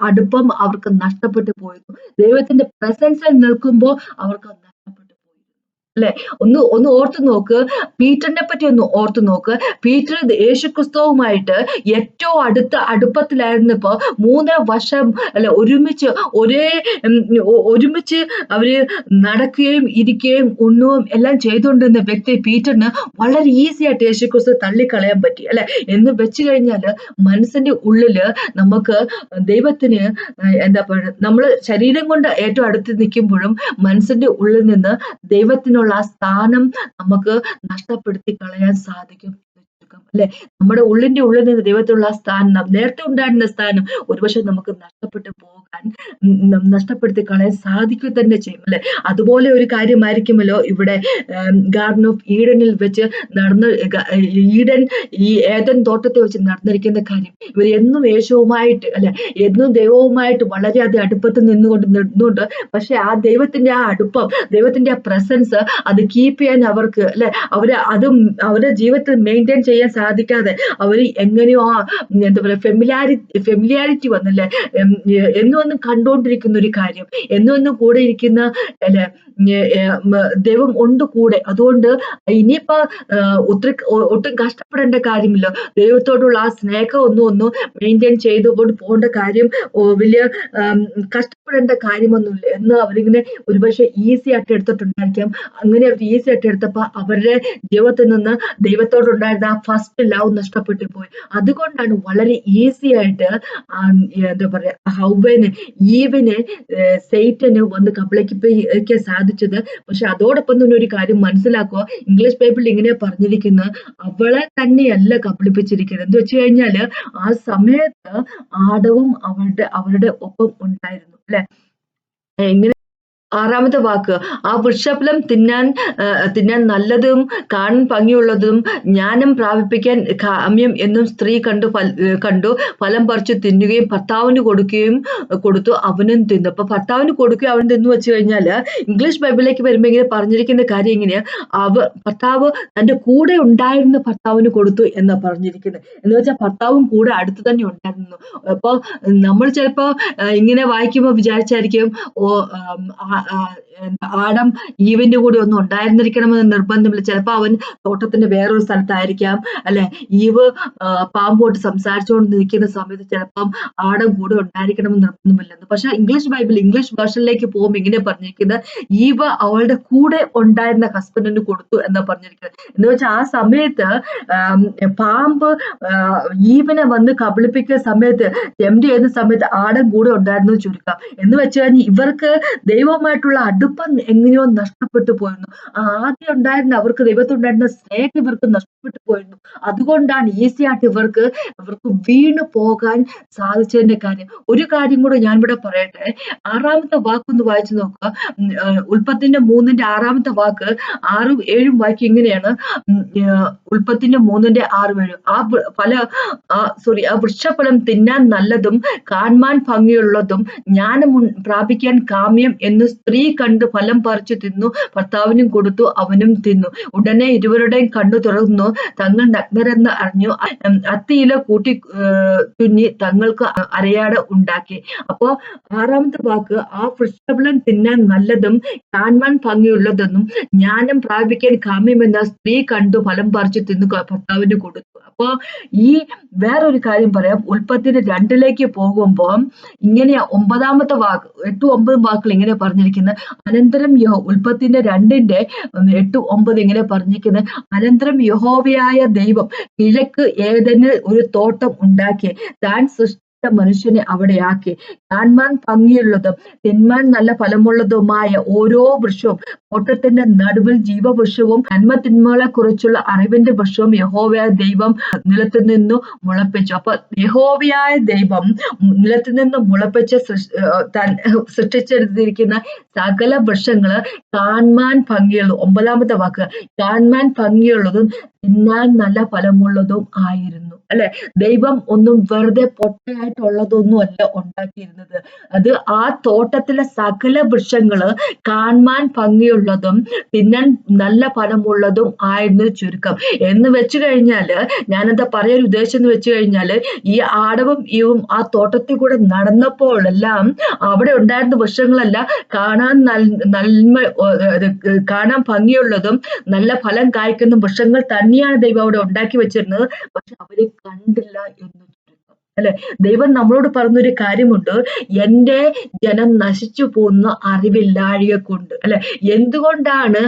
അടുപ്പം അവർക്ക് നഷ്ടപ്പെട്ടു പോയിരുന്നു. ദൈവത്തിന്റെ പ്രസൻസിൽ നിൽക്കുമ്പോൾ അവർക്ക് നഷ്ടപ്പെട്ടു പോയി. അല്ലെ? ഒന്ന് ഓർത്ത് നോക്ക്. പീറ്ററിനെ പറ്റി ഒന്ന് ഓർത്ത് നോക്ക്. പീറ്റർ യേശുക്രിസ്തുവുമായിട്ട് ഏറ്റവും അടുപ്പത്തിലായിരുന്നപ്പോ 3 വർഷം അല്ല ഒരുമിച്ച് ഒരേ ഒരുമിച്ച് അവര് നടക്കുകയും ഇരിക്കുകയും ഉണ്ണുകയും എല്ലാം ചെയ്തുകൊണ്ടിരുന്ന വ്യക്തി പീറ്ററിന് വളരെ ഈസി ആയിട്ട് യേശുക്രിസ്തു തള്ളിക്കളയാൻ പറ്റി അല്ലെ? എന്ന് വെച്ച് കഴിഞ്ഞാല് മനസ്സിന്റെ ഉള്ളില് നമുക്ക് ദൈവത്തിന് എന്താ പറയുക, നമ്മള് ശരീരം കൊണ്ട് ഏറ്റവും അടുത്ത് നിൽക്കുമ്പോഴും മനസ്സിന്റെ ഉള്ളിൽ നിന്ന് ദൈവത്തിനുള്ള ആ സ്ഥാനം നമുക്ക് നഷ്ടപ്പെടുത്തി കളയാൻ സാധിക്കും അല്ലെ? നമ്മുടെ ഉള്ളിന്റെ ഉള്ളിൽ നിന്ന് ദൈവത്തിനുള്ള ആ സ്ഥാനം, നേരത്തെ ഉണ്ടായിരുന്ന സ്ഥാനം ഒരുപക്ഷെ നമുക്ക് നഷ്ടപ്പെട്ടു പോകാൻ നഷ്ടപ്പെടുത്തി കളയാൻ സാധിക്കുക തന്നെ ചെയ്യും അല്ലെ? അതുപോലെ ഒരു കാര്യമായിരിക്കുമല്ലോ ഇവിടെ ഗാർഡൻ ഓഫ് ഈഡനിൽ വെച്ച് നടന്ന ഈഡൻ ഈ ഏദൻ തോട്ടത്തെ വെച്ച് നടന്നിരിക്കുന്ന കാര്യം. ഇവർ എന്നും യേശുവുമായിട്ട് അല്ലെ, എന്നും ദൈവവുമായിട്ട് വളരെയധികം അടുപ്പത്ത് നിന്നുകൊണ്ട് പക്ഷെ ആ ദൈവത്തിന്റെ ആ അടുപ്പം, ദൈവത്തിന്റെ ആ പ്രസൻസ് അത് കീപ്പ് ചെയ്യാൻ അവർക്ക് അല്ലെ, അവരുടെ ജീവിതത്തിൽ മെയിൻറ്റെയിൻ ചെയ്യാൻ സാധിക്കാതെ അവര് എങ്ങനെയോ എന്താ പറയാ ഫെമിലിയാരിറ്റി വന്നല്ലേ, എന്നും കണ്ടുകൊണ്ടിരിക്കുന്ന ഒരു കാര്യം, എന്നും കൂടെ ഇരിക്കുന്ന അല്ലെ ദൈവം ഉണ്ട് കൂടെ. അതുകൊണ്ട് ഇനിയിപ്പോ ഒട്ടും കഷ്ടപ്പെടേണ്ട കാര്യമില്ല. ദൈവത്തോടുള്ള ആ സ്നേഹം ഒന്ന് മെയിൻറ്റെയിൻ ചെയ്തുകൊണ്ട് പോകേണ്ട കാര്യം വലിയ കഷ്ടപ്പെടേണ്ട കാര്യമൊന്നുമില്ല എന്ന് അവരിങ്ങനെ ഒരുപക്ഷെ ഈസി ആയിട്ട് എടുത്തിട്ടുണ്ടായിരിക്കാം. അങ്ങനെ അവർ ഈസി ആയിട്ട് എടുത്തപ്പോ അവരുടെ ജീവിതത്തിൽ നിന്ന് ദൈവത്തോടുണ്ടായിരുന്ന ആ ഫസ്റ്റ് ലവ് നഷ്ടപ്പെട്ടു പോയി. അതുകൊണ്ടാണ് വളരെ ഈസി ആയിട്ട് എന്താ പറയാ ഈവിനെ സൈറ്റന് വന്ന് കബളിപ്പിക്കാൻ സാധിച്ചത്. പക്ഷെ അതോടൊപ്പം തന്നെ ഒരു കാര്യം മനസ്സിലാക്കുക, ഇംഗ്ലീഷ് ബൈബിളിൽ ഇങ്ങനെ പറഞ്ഞിരിക്കുന്നത് അവളെ തന്നെയല്ല കബളിപ്പിച്ചിരിക്കുന്നത്. എന്ന് വെച്ച് കഴിഞ്ഞാല് ആ സമയത്ത് ആദവും അവരുടെ ഒപ്പം ഉണ്ടായിരുന്നു അല്ലെ? എങ്ങനെ 6ാമത്തെ വാക്ക്, ആ വൃക്ഷഫലം തിന്നാൻ നല്ലതും കാണാൻ ഭംഗിയുള്ളതും ജ്ഞാനം പ്രാപിപ്പിക്കാൻ കാമ്യം എന്നും സ്ത്രീ കണ്ടു ഫലം പറിച്ചു തിന്നുകയും ഭർത്താവിന് കൊടുത്തു അവനും തിന്നു. അപ്പൊ ഭർത്താവിന് കൊടുക്കുകയും അവൻ തിന്നു വെച്ച് കഴിഞ്ഞാല് ഇംഗ്ലീഷ് ബൈബിളിലേക്ക് വരുമ്പോ ഇങ്ങനെ പറഞ്ഞിരിക്കുന്ന കാര്യം ഇങ്ങനെയാ, ഭർത്താവ് തന്റെ കൂടെ ഉണ്ടായിരുന്ന ഭർത്താവിന് കൊടുത്തു എന്നാ പറഞ്ഞിരിക്കുന്നത്. എന്ന് വെച്ചാൽ ഭർത്താവും കൂടെ അടുത്ത് തന്നെ ഉണ്ടായിരുന്നു. അപ്പൊ നമ്മൾ ചിലപ്പോ ഇങ്ങനെ വായിക്കുമ്പോ വിചാരിച്ചായിരിക്കും ആഡം ഈവിന്റെ കൂടെ ഒന്നും ഉണ്ടായിരുന്നിരിക്കണമെന്ന് നിർബന്ധമില്ല. ചിലപ്പോ അവൻ തോട്ടത്തിന്റെ വേറൊരു സ്ഥലത്തായിരിക്കാം അല്ലെ? ഈവ് പാമ്പോട്ട് സംസാരിച്ചുകൊണ്ട് നിൽക്കുന്ന സമയത്ത് ചിലപ്പം ആഡം കൂടെ ഉണ്ടായിരിക്കണമെന്ന് നിർബന്ധമില്ലെന്ന്. പക്ഷെ ഇംഗ്ലീഷ് വേർഷനിലേക്ക് പോകുമ്പോൾ ഇങ്ങനെ പറഞ്ഞിരിക്കുന്നത്, ഈവ് അവളുടെ കൂടെ ഉണ്ടായിരുന്ന ഹസ്ബൻഡിന് കൊടുത്തു എന്നാ പറഞ്ഞിരിക്കുന്നത്. എന്ന് വെച്ചാൽ ആ സമയത്ത് പാമ്പ് ഈവിനെ വന്ന് കബളിപ്പിക്കുന്ന സമയത്ത്, ടെംപ്റ്റ് ചെയ്യുന്ന സമയത്ത് ആഡം കൂടെ ഉണ്ടായിരുന്നു ചുരുക്കം. എന്ന് വെച്ച് കഴിഞ്ഞാൽ ഇവർക്ക് ദൈവവുമായിട്ടുള്ള അടുപ്പം എങ്ങനെയോ നഷ്ടപ്പെട്ടു പോയിരുന്നു. ആദ്യം ഉണ്ടായിരുന്ന അവർക്ക് ദൈവത്തിനുണ്ടായിരുന്ന സ്നേഹം ഇവർക്ക് നഷ്ടപ്പെട്ടു പോയിരുന്നു. അതുകൊണ്ടാണ് ഈസി ആയിട്ട് ഇവർക്ക് വീണു പോകാൻ സാധിച്ചതിന്റെ കാര്യം. ഒരു കാര്യം കൂടെ ഞാൻ ഇവിടെ പറയട്ടെ. 6ാമത്തെ വാക്കൊന്ന് വായിച്ചു നോക്കുക. ഉൽപ്പത്തിന്റെ 3ന്റെ 6ാമത്തെ വാക്ക് 6ഉം 7ഉം വാക്യം ഇങ്ങനെയാണ്. ഉൽപ്പത്തിന്റെ 3ന്റെ 6ഉം 7ഉം ആ വൃക്ഷഫലം തിന്നാൻ നല്ലതും കാണാൻ ഭംഗിയുള്ളതും ജ്ഞാനം പ്രാപിക്കാൻ കാമ്യം എന്ന് സ്ത്രീ കണ്ട് ഫലം പറിച്ചു തിന്നു ഭർത്താവിനും കൊടുത്തു അവനും തിന്നു. ഉടനെ ഇരുവരുടെയും കണ്ണു തുറന്നു തങ്ങൾ നഗ്നരെന്ന് അറിഞ്ഞു. അത്തിയില കൂട്ടി തുന്നി തങ്ങൾക്ക് അരയാട ഉണ്ടാക്കി. അപ്പോ 6ാമത്തെ വാക്ക്, ആ വൃക്ഷഫലം തിന്നാൻ നല്ലതും കാണാൻ ഭംഗിയുള്ളതെന്നും ജ്ഞാനം പ്രാപിക്കാൻ കാമ്യമെന്ന സ്ത്രീ കണ്ടു ഫലം പറിച്ചു തിന്നു ഭർത്താവിന് കൊടുത്തു. അപ്പൊ ഈ വേറൊരു കാര്യം പറയാം. ഉൽപ്പത്തിന്റെ 2ലേക്ക് പോകുമ്പോ ഇങ്ങനെയാ 9ാമത്തെ വാക്ക്, 8ഉം 9ഉം വാക്കുകൾ ഇങ്ങനെ പറഞ്ഞിരിക്കുന്നത്. അനന്തരം ഉൽപ്പത്തിന്റെ 2ന്റെ 8, 9 ഇങ്ങനെ പറഞ്ഞിരിക്കുന്നത്, അനന്തരം യഹോവയായ ദൈവം കിഴക്ക് ഏദനിൽ ഒരു തോട്ടം ഉണ്ടാക്കി താൻ മനുഷ്യനെ അവിടെ ആക്കി. കാണാൻ ഭംഗിയുള്ളതും തിന്മാൻ നല്ല ഫലമുള്ളതുമായ ഓരോ വൃക്ഷവും തോട്ടത്തിന്റെ നടുവിൽ ജീവവൃക്ഷവും നന്മ തിന്മകളെ കുറിച്ചുള്ള അറിവിന്റെ വൃക്ഷവും യഹോവയായ ദൈവം നിലത്തു നിന്നു മുളപ്പിച്ചു. അപ്പൊ യഹോവയായ ദൈവം നിലത്തു നിന്ന് മുളപ്പിച്ച് സൃഷ്ടിച്ചെടുത്തിരിക്കുന്ന സകല വൃക്ഷങ്ങള് കാണാൻ ഭംഗിയുള്ളതും, 9ാമത്തെ വാക്ക്, കാണാൻ ഭംഗിയുള്ളതും തിന്നാൻ നല്ല ഫലമുള്ളതും ആയിരുന്നു. അല്ലെ? ദൈവം ഒന്നും വെറുതെ പൊട്ടയായിട്ടുള്ളതൊന്നും അല്ല ഉണ്ടാക്കിയിരുന്നത്. അത് ആ തോട്ടത്തിലെ സകല വൃക്ഷങ്ങള് കാണുവാൻ ഭംഗിയുള്ളതും തിന്നാൻ നല്ല ഫലമുള്ളതും ആയിരുന്നു ചുരുക്കം. എന്ന് വെച്ച് കഴിഞ്ഞാല് ഞാനെന്താ പറയാൻ ഉദ്ദേശിച്ചെന്ന് വെച്ച് കഴിഞ്ഞാല് ഈ ആടവും ഈവും ആ തോട്ടത്തിൽ കൂടെ നടന്നപ്പോഴെല്ലാം അവിടെ ഉണ്ടായിരുന്ന വൃക്ഷങ്ങളെല്ലാം കാണാൻ നന്മ കാണാൻ ഭംഗിയുള്ളതും നല്ല ഫലം കായ്ക്കുന്ന വൃക്ഷങ്ങൾ തന്നെയാണ് ദൈവം അവിടെ ഉണ്ടാക്കി വെച്ചിരുന്നത്. പക്ഷെ അവര് കണ്ടില്ല എന്ന് ചുരുക്കം. അല്ലെ? ദൈവം നമ്മളോട് പറഞ്ഞൊരു കാര്യമുണ്ട്. എന്റെ ജനം നശിച്ചു പോകുന്ന അറിവില്ലാഴിക കൊണ്ട്. അല്ലെ? എന്തുകൊണ്ടാണ്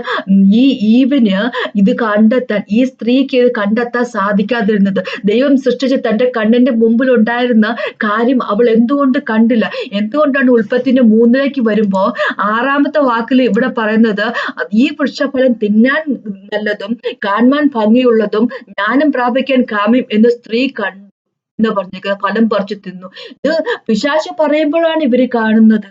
ഈ ഈവിന് ഇത് കണ്ടെത്താൻ, ഈ സ്ത്രീക്ക് ഇത് കണ്ടെത്താൻ സാധിക്കാതിരുന്നത്? ദൈവം സൃഷ്ടിച്ച തന്റെ കണ്ണിന്റെ മുമ്പിൽ ഉണ്ടായിരുന്ന കാര്യം അവൾ എന്തുകൊണ്ട് കണ്ടില്ല? എന്തുകൊണ്ടാണ് ഉൽപ്പത്തിന്റെ 3 വരുമ്പോ 6-ാമത്തെ വാക്കിൽ ഇവിടെ പറയുന്നത് ഈ വൃക്ഷഫലം തിന്നാൻ നല്ലതും കാണുവാൻ ഭംഗിയുള്ളതും ജ്ഞാനം പ്രാപിക്കാൻ കാമ്യം എന്ന് സ്ത്രീ കണ്ടു എന്ന് പറഞ്ഞേക്കുക. ഫലം പറിച്ചു തിന്നു. ഇത് പിശാച് പറയുമ്പോഴാണ് ഇവര് കാണുന്നത്.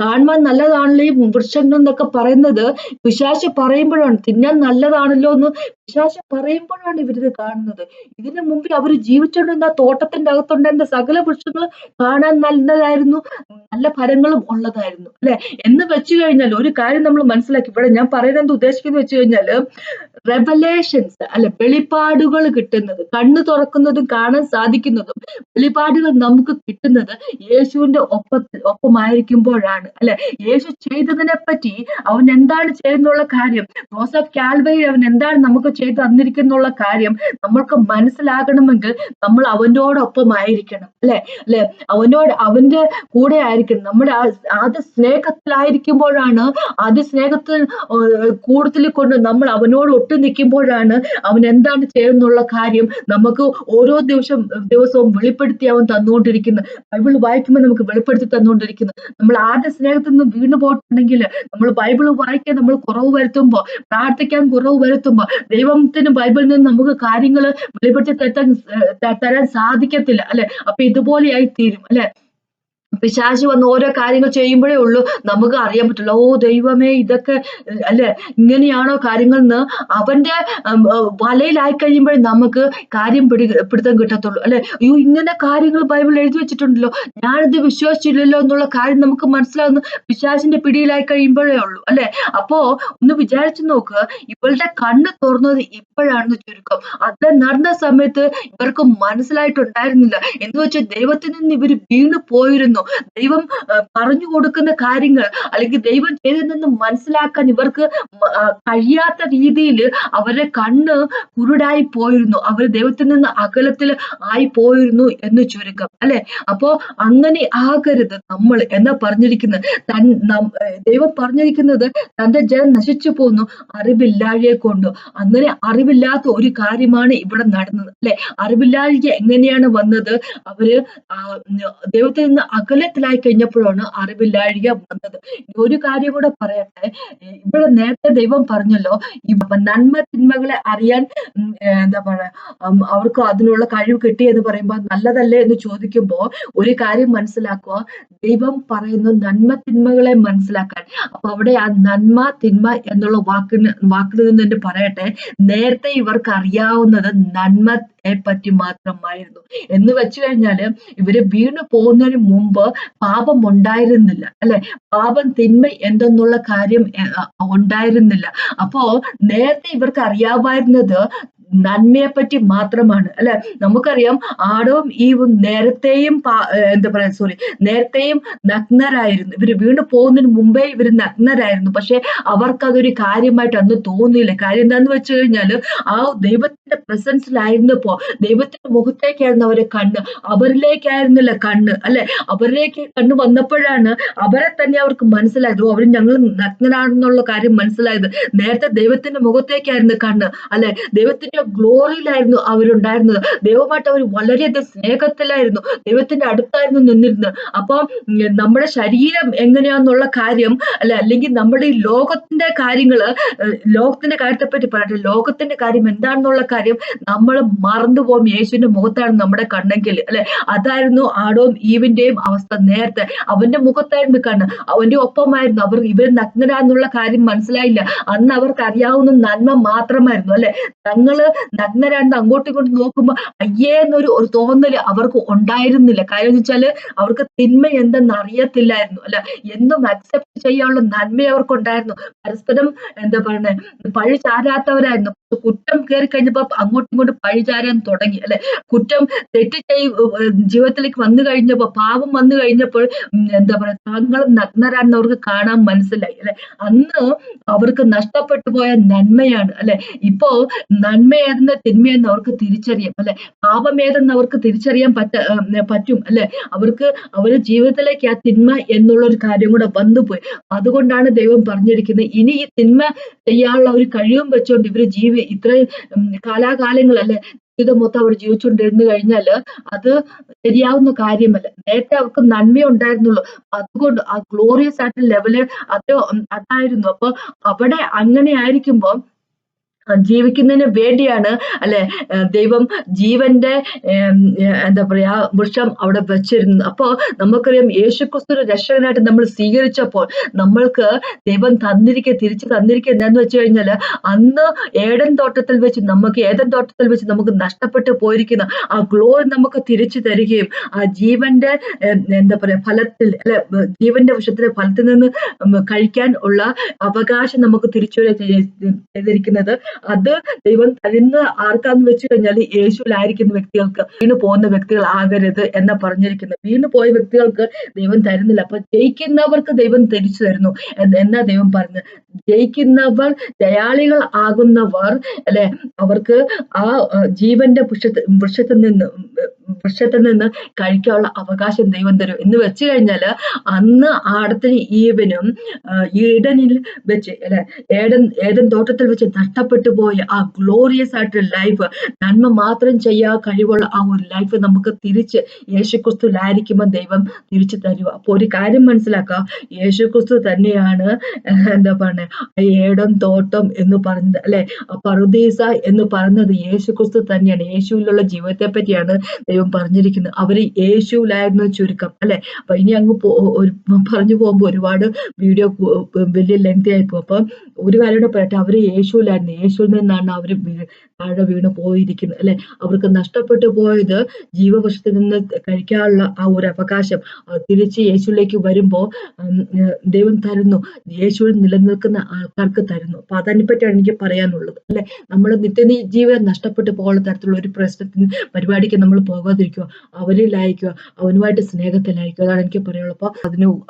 കാണുവാൻ നല്ലതാണല്ലോ ഈ വൃക്ഷങ്ങൾ എന്നൊക്കെ പറയുന്നത് പിശാച് പറയുമ്പോഴാണ്. തിന്നാൻ നല്ലതാണല്ലോ എന്ന് പിശാച് പറയുമ്പോഴാണ് ഇവരിത് കാണുന്നത്. ഇതിനു മുമ്പിൽ അവര് ജീവിച്ചുകൊണ്ടിരുന്ന തോട്ടത്തിന്റെ അകത്തുണ്ടായിരുന്ന സകല വൃക്ഷങ്ങളും കാണാൻ നല്ലതായിരുന്നു, നല്ല ഫലങ്ങളും ഉള്ളതായിരുന്നു. അല്ലെ? എന്ന് വെച്ച് കഴിഞ്ഞാൽ ഒരു കാര്യം നമ്മൾ മനസ്സിലാക്കി. ഇവിടെ ഞാൻ പറയുന്നത് എന്താ ഉദ്ദേശിക്കുന്നത് വെച്ച് കഴിഞ്ഞാല് റെവലേഷൻസ് അല്ലെ, വെളിപ്പാടുകൾ കിട്ടുന്നത്, കണ്ണ് തുറക്കുന്നതും കാണാൻ സാധിക്കുന്നതും വെളിപ്പാടുകൾ നമുക്ക് കിട്ടുന്നത് യേശുവിന്റെ ഒപ്പമായിരിക്കുമ്പോഴാണ്. അല്ലെ? യേശു ചെയ്തതിനെ പറ്റി അവൻ എന്താണ് ചെയ്യുന്നുള്ള കാര്യം, ക്രോസ് ഓഫ് കാൽവരി അവൻ എന്താണ് നമുക്ക് ചെയ്ത് തന്നിരിക്കുന്നുള്ള കാര്യം നമ്മൾക്ക് മനസ്സിലാകണമെങ്കിൽ നമ്മൾ അവനോടൊപ്പമായിരിക്കണം. അല്ലെ? അവന്റെ കൂടെ ആയിരിക്കണം. നമ്മുടെ ആദ്യ സ്നേഹത്തിലായിരിക്കുമ്പോഴാണ്, ആദ്യ സ്നേഹത്തിൽ കൂടുതൽ കൊണ്ട് നമ്മൾ അവനോട് ഒട്ടു നിൽക്കുമ്പോഴാണ് അവൻ എന്താണ് ചെയ്യുന്നുള്ള കാര്യം നമുക്ക് ഓരോ ദിവസവും വെളിപ്പെടുത്തി അവൻ തന്നുകൊണ്ടിരിക്കുന്നത്. ബൈബിൾ വായിക്കുമ്പോൾ നമുക്ക് വെളിപ്പെടുത്തി തന്നുകൊണ്ടിരിക്കുന്നത്. നമ്മൾ ആദ്യ സ്നേഹത്തിൽ നിന്ന് വീണു പോയിട്ടുണ്ടെങ്കിൽ നമ്മൾ ബൈബിൾ വായിക്കാൻ നമ്മൾ കുറവ് വരുത്തുമ്പോ, പ്രാർത്ഥിക്കാൻ കുറവ് വരുത്തുമ്പോ ദൈവത്തിന് ബൈബിളിൽ നിന്ന് നമുക്ക് കാര്യങ്ങൾ വെളിപ്പെടുത്തി തരാൻ സാധിക്കത്തില്ല. അല്ലെ? അപ്പൊ ഇതുപോലെയായി തീരും. അല്ലെ? പിശാച് വന്ന് ഓരോ കാര്യങ്ങൾ ചെയ്യുമ്പോഴേ ഉള്ളൂ നമുക്ക് അറിയാൻ പറ്റുള്ളൂ. ഓ ദൈവമേ, ഇതൊക്കെ അല്ലെ ഇങ്ങനെയാണോ കാര്യങ്ങൾ എന്ന് അവന്റെ വലയിലായി കഴിയുമ്പോഴേ നമുക്ക് കാര്യം പിടുത്തം കിട്ടത്തുള്ളൂ. അല്ലെ? അയ്യോ, ഇങ്ങനെ കാര്യങ്ങൾ ബൈബിൾ എഴുതി വെച്ചിട്ടുണ്ടല്ലോ, ഞാനിത് വിശ്വസിച്ചില്ലല്ലോ എന്നുള്ള കാര്യം നമുക്ക് മനസ്സിലാവുന്ന പിശാചിന്റെ പിടിയിലായി കഴിയുമ്പോഴേ ഉള്ളൂ. അല്ലെ? അപ്പോ ഒന്ന് വിചാരിച്ചു നോക്ക്, ഇവളുടെ കണ്ണ് തുറന്നത് ഇപ്പോഴാണെന്ന് ചുരുക്കം. അത് നടന്ന സമയത്ത് ഇവർക്ക് മനസ്സിലായിട്ടുണ്ടായിരുന്നില്ല. എന്ന് വെച്ചാൽ ദൈവത്തിൽ നിന്ന് ഇവർ വീണു പോയിരുന്നു. ദൈവം പറഞ്ഞു കൊടുക്കുന്ന കാര്യങ്ങൾ അല്ലെങ്കിൽ ദൈവം ചെയ്തതെന്ന് മനസ്സിലാക്കാൻ ഇവർക്ക് കഴിയാത്ത രീതിയിൽ അവരുടെ കണ്ണ് കുരുടായി പോയിരുന്നു. അവർ ദൈവത്തിൽ നിന്ന് അകലത്തിൽ ആയി പോയിരുന്നു എന്ന് ചുരുക്കം. അല്ലെ? അപ്പോ അങ്ങനെ ആകരുത് നമ്മൾ എന്നാ പറഞ്ഞിരിക്കുന്നത്. ദൈവം പറഞ്ഞിരിക്കുന്നത് തന്റെ ജനം നശിച്ചു പോന്നു അറിവില്ലാഴിയെ കൊണ്ട്. അങ്ങനെ അറിവില്ലാത്ത ഒരു കാര്യമാണ് ഇവിടെ നടന്നത്. അല്ലെ? അറിവില്ലാഴിക എങ്ങനെയാണ് വന്നത്? അവര് ദൈവത്തിൽ നിന്ന് അകലത്തിലായി കഴിഞ്ഞപ്പോഴാണ് അറിവില്ലാഴിക വന്നത്. ഒരു കാര്യം കൂടെ പറയട്ടെ. ഇവിടെ നേരത്തെ ദൈവം പറഞ്ഞല്ലോ, ഈ നന്മ തിന്മകളെ അറിയാൻ എന്താ പറയാ അവർക്ക് അതിനുള്ള കഴിവ് കിട്ടി എന്ന് പറയുമ്പോൾ നല്ലതല്ലേ എന്ന് ചോദിക്കുമ്പോ ഒരു കാര്യം മനസ്സിലാക്കുക. ദൈവം പറയുന്നു നന്മ തിന്മകളെ മനസ്സിലാക്കാൻ. അപ്പൊ അവിടെ ആ നന്മ തിന്മ എന്നുള്ള വാക്കിൽ നിന്ന് തന്നെ പറയട്ടെ, നേരത്തെ ഇവർക്ക് അറിയാവുന്നത് നന്മയെ പറ്റി മാത്രമായിരുന്നു. എന്ന് വെച്ച് കഴിഞ്ഞാല് ഇവര് വീണു പോകുന്നതിന് മുമ്പ് പാപം ഉണ്ടായിരുന്നില്ല. അല്ലെ? പാപം തിന്മ എന്തെന്നുള്ള കാര്യം ഉണ്ടായിരുന്നില്ല. അപ്പോ നേരത്തെ ഇവർക്ക് അറിയാമായിരുന്നത് നന്മയെ പറ്റി മാത്രമാണ്. അല്ലെ? നമുക്കറിയാം ആദവും ഈവും നേരത്തെയും നേരത്തെയും നഗ്നരായിരുന്നു. ഇവര് വീണു പോകുന്നതിന് മുമ്പേ ഇവര് നഗ്നരായിരുന്നു. പക്ഷെ അവർക്കതൊരു കാര്യമായിട്ട് അന്ന് തോന്നിയില്ല. കാര്യം എന്താന്ന് വെച്ച് കഴിഞ്ഞാല് ആ ദൈവത്തിന്റെ പ്രസൻസിലായിരുന്നപ്പോ ദൈവത്തിന്റെ മുഖത്തേക്കായിരുന്നു അവരെ കണ്ണ്, അവരിലേക്കായിരുന്നില്ല കണ്ണ്. അല്ലെ? അവരിലേക്ക് കണ്ണ് വന്നപ്പോഴാണ് അവരെ തന്നെ അവർക്ക് മനസ്സിലായത്. അവർ ഞങ്ങൾ നഗ്നരാണെന്നുള്ള കാര്യം മനസ്സിലായത്. നേരത്തെ ദൈവത്തിന്റെ മുഖത്തേക്കായിരുന്നു കണ്ണ്. അല്ലെ? ദൈവത്തിന്റെ ഗ്ലോറിയിലായിരുന്നു അവരുണ്ടായിരുന്നത്. ദൈവമായിട്ട് അവർ വളരെയധികം സ്നേഹത്തിലായിരുന്നു, ദൈവത്തിന്റെ അടുത്തായിരുന്നു നിന്നിരുന്നത്. അപ്പൊ നമ്മുടെ ശരീരം എങ്ങനെയാന്നുള്ള കാര്യം അല്ലെങ്കിൽ നമ്മുടെ ഈ ലോകത്തിന്റെ കാര്യങ്ങള്, ലോകത്തിന്റെ കാര്യത്തെ പറ്റി പറയട്ടെ, ലോകത്തിന്റെ കാര്യം എന്താണെന്നുള്ള കാര്യം കാര്യം നമ്മൾ മറന്നുപോകും യേശുവിന്റെ മുഖത്താണ് നമ്മുടെ കണ്ണെങ്കിൽ അല്ലെ. അതായിരുന്നു ആടവും ഈവിന്റെയും അവസ്ഥ. നേരത്തെ അവന്റെ മുഖത്തായിരുന്നു കണ്ണ്, അവന്റെ ഒപ്പമായിരുന്നു അവർ. ഇവർ നഗ്നരാന്നുള്ള കാര്യം മനസ്സിലായില്ല. അന്ന് അവർക്ക് അറിയാവുന്ന നന്മ മാത്രമായിരുന്നു അല്ലെ. തങ്ങള് നഗ്നരാണെന്ന് അങ്ങോട്ടും ഇങ്ങോട്ടും നോക്കുമ്പോ അയ്യേ എന്നൊരു തോന്നല് അവർക്ക് ഉണ്ടായിരുന്നില്ല. കാര്യം എന്ന് വെച്ചാല് അവർക്ക് തിന്മ എന്തെന്ന് അറിയത്തില്ലായിരുന്നു അല്ലെ. എന്നും അക്സെപ്റ്റ് ചെയ്യാനുള്ള നന്മ അവർക്കുണ്ടായിരുന്നു. പരസ്പരം എന്താ പറയണേ, പഴി ചാരാത്തവരായിരുന്നു. കുറ്റം കയറി കഴിഞ്ഞപ്പോ അങ്ങോട്ടും ഇങ്ങോട്ടും പഴി ചാരാൻ തുടങ്ങി അല്ലെ. കുറ്റം തെറ്റ് ജീവിതത്തിലേക്ക് വന്നു കഴിഞ്ഞപ്പോ, പാപം വന്നു കഴിഞ്ഞപ്പോൾ എന്താ പറയാ, താങ്കൾ നഗ്നരാണെന്ന് അവർക്ക് കാണാൻ മനസ്സിലായി അല്ലെ. അന്ന് അവർക്ക് നഷ്ടപ്പെട്ടു പോയ നന്മയാണ് അല്ലെ. ഇപ്പോ നന്മയേതെന്ന് തിന്മയെന്ന് അവർക്ക് തിരിച്ചറിയാം അല്ലെ. പാപമേതെന്ന് അവർക്ക് തിരിച്ചറിയാൻ പറ്റും അല്ലെ. അവർക്ക് അവരുടെ ജീവിതത്തിലേക്ക് ആ തിന്മ എന്നുള്ള ഒരു കാര്യം കൂടെ വന്നുപോയി. അതുകൊണ്ടാണ് ദൈവം പറഞ്ഞിരിക്കുന്നത്, ഇനി ഈ തിന്മ ചെയ്യാനുള്ള ഒരു കഴിവും വെച്ചോണ്ട് ഇവര് ഇത്രയും കാലാകാലങ്ങൾ അല്ലെ ജീവിതം മൊത്തം അവർ ജീവിച്ചുകൊണ്ടിരുന്നു കഴിഞ്ഞാല് അത് ശരിയാവുന്ന കാര്യമല്ല. നേരത്തെ അവർക്ക് നന്മ ഉണ്ടായിരുന്നുള്ളൂ. അതുകൊണ്ട് ആ ഗ്ലോറിയസ് ആയിട്ടുള്ള ലെവല് അത് അതായിരുന്നു. അപ്പൊ അവിടെ അങ്ങനെ ആയിരിക്കുമ്പോ ജീവിക്കുന്നതിന് വേണ്ടിയാണ് അല്ലെ ദൈവം ജീവന്റെ എന്താ പറയാ വൃക്ഷം അവിടെ വെച്ചിരുന്നത്. അപ്പോ നമുക്കറിയാം യേശുക്രിസ്തുവിനെ രക്ഷകനായിട്ട് നമ്മൾ സ്വീകരിച്ചപ്പോൾ നമ്മൾക്ക് ദൈവം തിരിച്ചു തന്നിരിക്കുക എന്താന്ന് വെച്ച് കഴിഞ്ഞാല്, അന്ന് ഏദൻ തോട്ടത്തിൽ വെച്ച് നമുക്ക് നഷ്ടപ്പെട്ടു പോയിരിക്കുന്ന ആ ഗ്ലോറി നമുക്ക് തിരിച്ചു തരികയും ആ ജീവന്റെ എന്താ പറയാ ഫലത്തിൽ അല്ലെ, ജീവന്റെ വൃക്ഷത്തിലെ ഫലത്തിൽ നിന്ന് കഴിക്കാൻ ഉള്ള അവകാശം നമുക്ക് തിരിച്ചു ചെയ്തിരിക്കുന്നത്. അത് ദൈവം തരുന്ന ആർക്കാന്ന് വെച്ച് കഴിഞ്ഞാൽ യേശുവിലായിരിക്കുന്ന വ്യക്തികൾക്ക്. വീണു പോകുന്ന വ്യക്തികൾ ആകരുത് എന്നാ പറഞ്ഞിരിക്കുന്നത്. വീണു പോയ വ്യക്തികൾക്ക് ദൈവം തരുന്നില്ല. അപ്പൊ ജയിക്കുന്നവർക്ക് ദൈവം തിരിച്ചു തരുന്നു എന്നാ ദൈവം പറഞ്ഞത്. ജയിക്കുന്നവർ, ദയാളികൾ ആകുന്നവർ അല്ലെ, അവർക്ക് ആ ജീവന്റെ വൃക്ഷത്തിൽ നിന്ന് കഴിക്കാനുള്ള അവകാശം ദൈവം തരും എന്ന് വെച്ച് കഴിഞ്ഞാല്, അന്ന് ആടത്തിന് ഈവനും ഈഡനിൽ വെച്ച് അല്ലെ, ഏദൻ തോട്ടത്തിൽ വെച്ച് നഷ്ടപ്പെട്ടു പോയ ആ ഗ്ലോറിയസ് ആയിട്ടുള്ള ലൈഫ്, നന്മ മാത്രം ചെയ്യാൻ കഴിവുള്ള ആ ഒരു ലൈഫ് നമുക്ക് തിരിച്ച് യേശുക്രിസ്തുവിലായിരിക്കുമ്പോൾ ദൈവം തിരിച്ചു തരുക. അപ്പൊ ഒരു കാര്യം മനസ്സിലാക്കുക, യേശുക്രിസ്തു തന്നെയാണ് എന്താ പറഞ്ഞ ഏടം തോട്ടം എന്ന് പറഞ്ഞത് അല്ലെ. പറുദീസ എന്ന് പറയുന്നത് യേശുക്രിസ്തു തന്നെയാണ്. യേശുവിലുള്ള ജീവിതത്തെ പറ്റിയാണ് ദൈവം പറഞ്ഞിരിക്കുന്നത്. അവര് യേശുവിലായിരുന്നു ചുരുക്കം അല്ലെ. അപ്പൊ ഇനി അങ്ങ് പറഞ്ഞു പോകുമ്പോ ഒരുപാട് വീഡിയോ വലിയ ലെങ്തി ആയി പോകും. അപ്പൊ ഒരു കാര്യം കൂടെ പറയട്ടെ, അവര് യേശുവിലായിരുന്നു. യേശുവിൽ നിന്നാണ് അവര് താഴെ വീണ് പോയിരിക്കുന്നത് അല്ലെ. അവർക്ക് നഷ്ടപ്പെട്ടു പോയത് ജീവവൃക്ഷത്തിൽ നിന്ന് കഴിക്കാനുള്ള ആ ഒരു അവകാശം തിരിച്ച് യേശുവിലേക്ക് വരുമ്പോ ദൈവം തരുന്നു. യേശുവിൽ നിലനിൽക്കുന്ന ആൾക്കാർക്ക് തരുന്നു. അപ്പൊ അതിനെപ്പറ്റിയാണ് എനിക്ക് പറയാനുള്ളത് അല്ലെ. നമ്മൾ നിത്യജീവൻ നഷ്ടപ്പെട്ടു പോകുന്ന തരത്തിലുള്ള ഒരു പ്രശ്നത്തിന് പരിപാടിക്ക് നമ്മൾ പോകാതിരിക്കുക, അവരിലായിരിക്കുക, അവനുമായിട്ട് സ്നേഹത്തിലായിരിക്കുക. അതാണ് എനിക്ക് പറയാനുള്ളത്. അപ്പൊ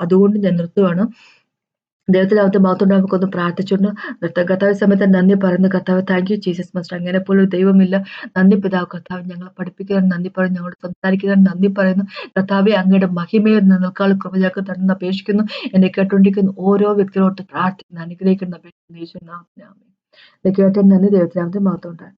അതുകൊണ്ട് ഞാൻ നിർത്തുവാണ്. ദൈവത്തിനകത്ത് ഭാഗത്തോണ്ട് നമുക്കൊന്ന് പ്രാർത്ഥിച്ചുകൊണ്ട് നിർത്താം. കർത്താവ് സമയത്ത് നന്ദി പറയുന്നു. കർത്താവ് താങ്ക് യു ജീസസ് മാസ്റ്റർ. അങ്ങനെ പോലും ദൈവമില്ല. നന്ദി പിതാവ്. കർത്താവ് ഞങ്ങളെ പഠിപ്പിക്കാൻ നന്ദി പറയുന്നു, ഞങ്ങളോട് സംസാരിക്കാൻ നന്ദി പറയുന്നു. കർത്താവെ അങ്ങയുടെ മഹിമയിൽ നിൽക്കാൾ കൃപ ഞങ്ങൾക്ക് തരുന്ന അപേക്ഷിക്കുന്നു. എന്നെ കേട്ടുകൊണ്ടിരിക്കുന്ന ഓരോ വ്യക്തികളോട് പ്രാർത്ഥിക്കുന്നു, അനുഗ്രഹിക്കുന്ന അപേക്ഷിക്കുന്നു. യേശുവിൻ നാമത്തിൽ ആമേൻ. കേട്ട നന്ദി. ദൈവത്തിനകത്ത് ഭാഗത്തോണ്ടാണ്.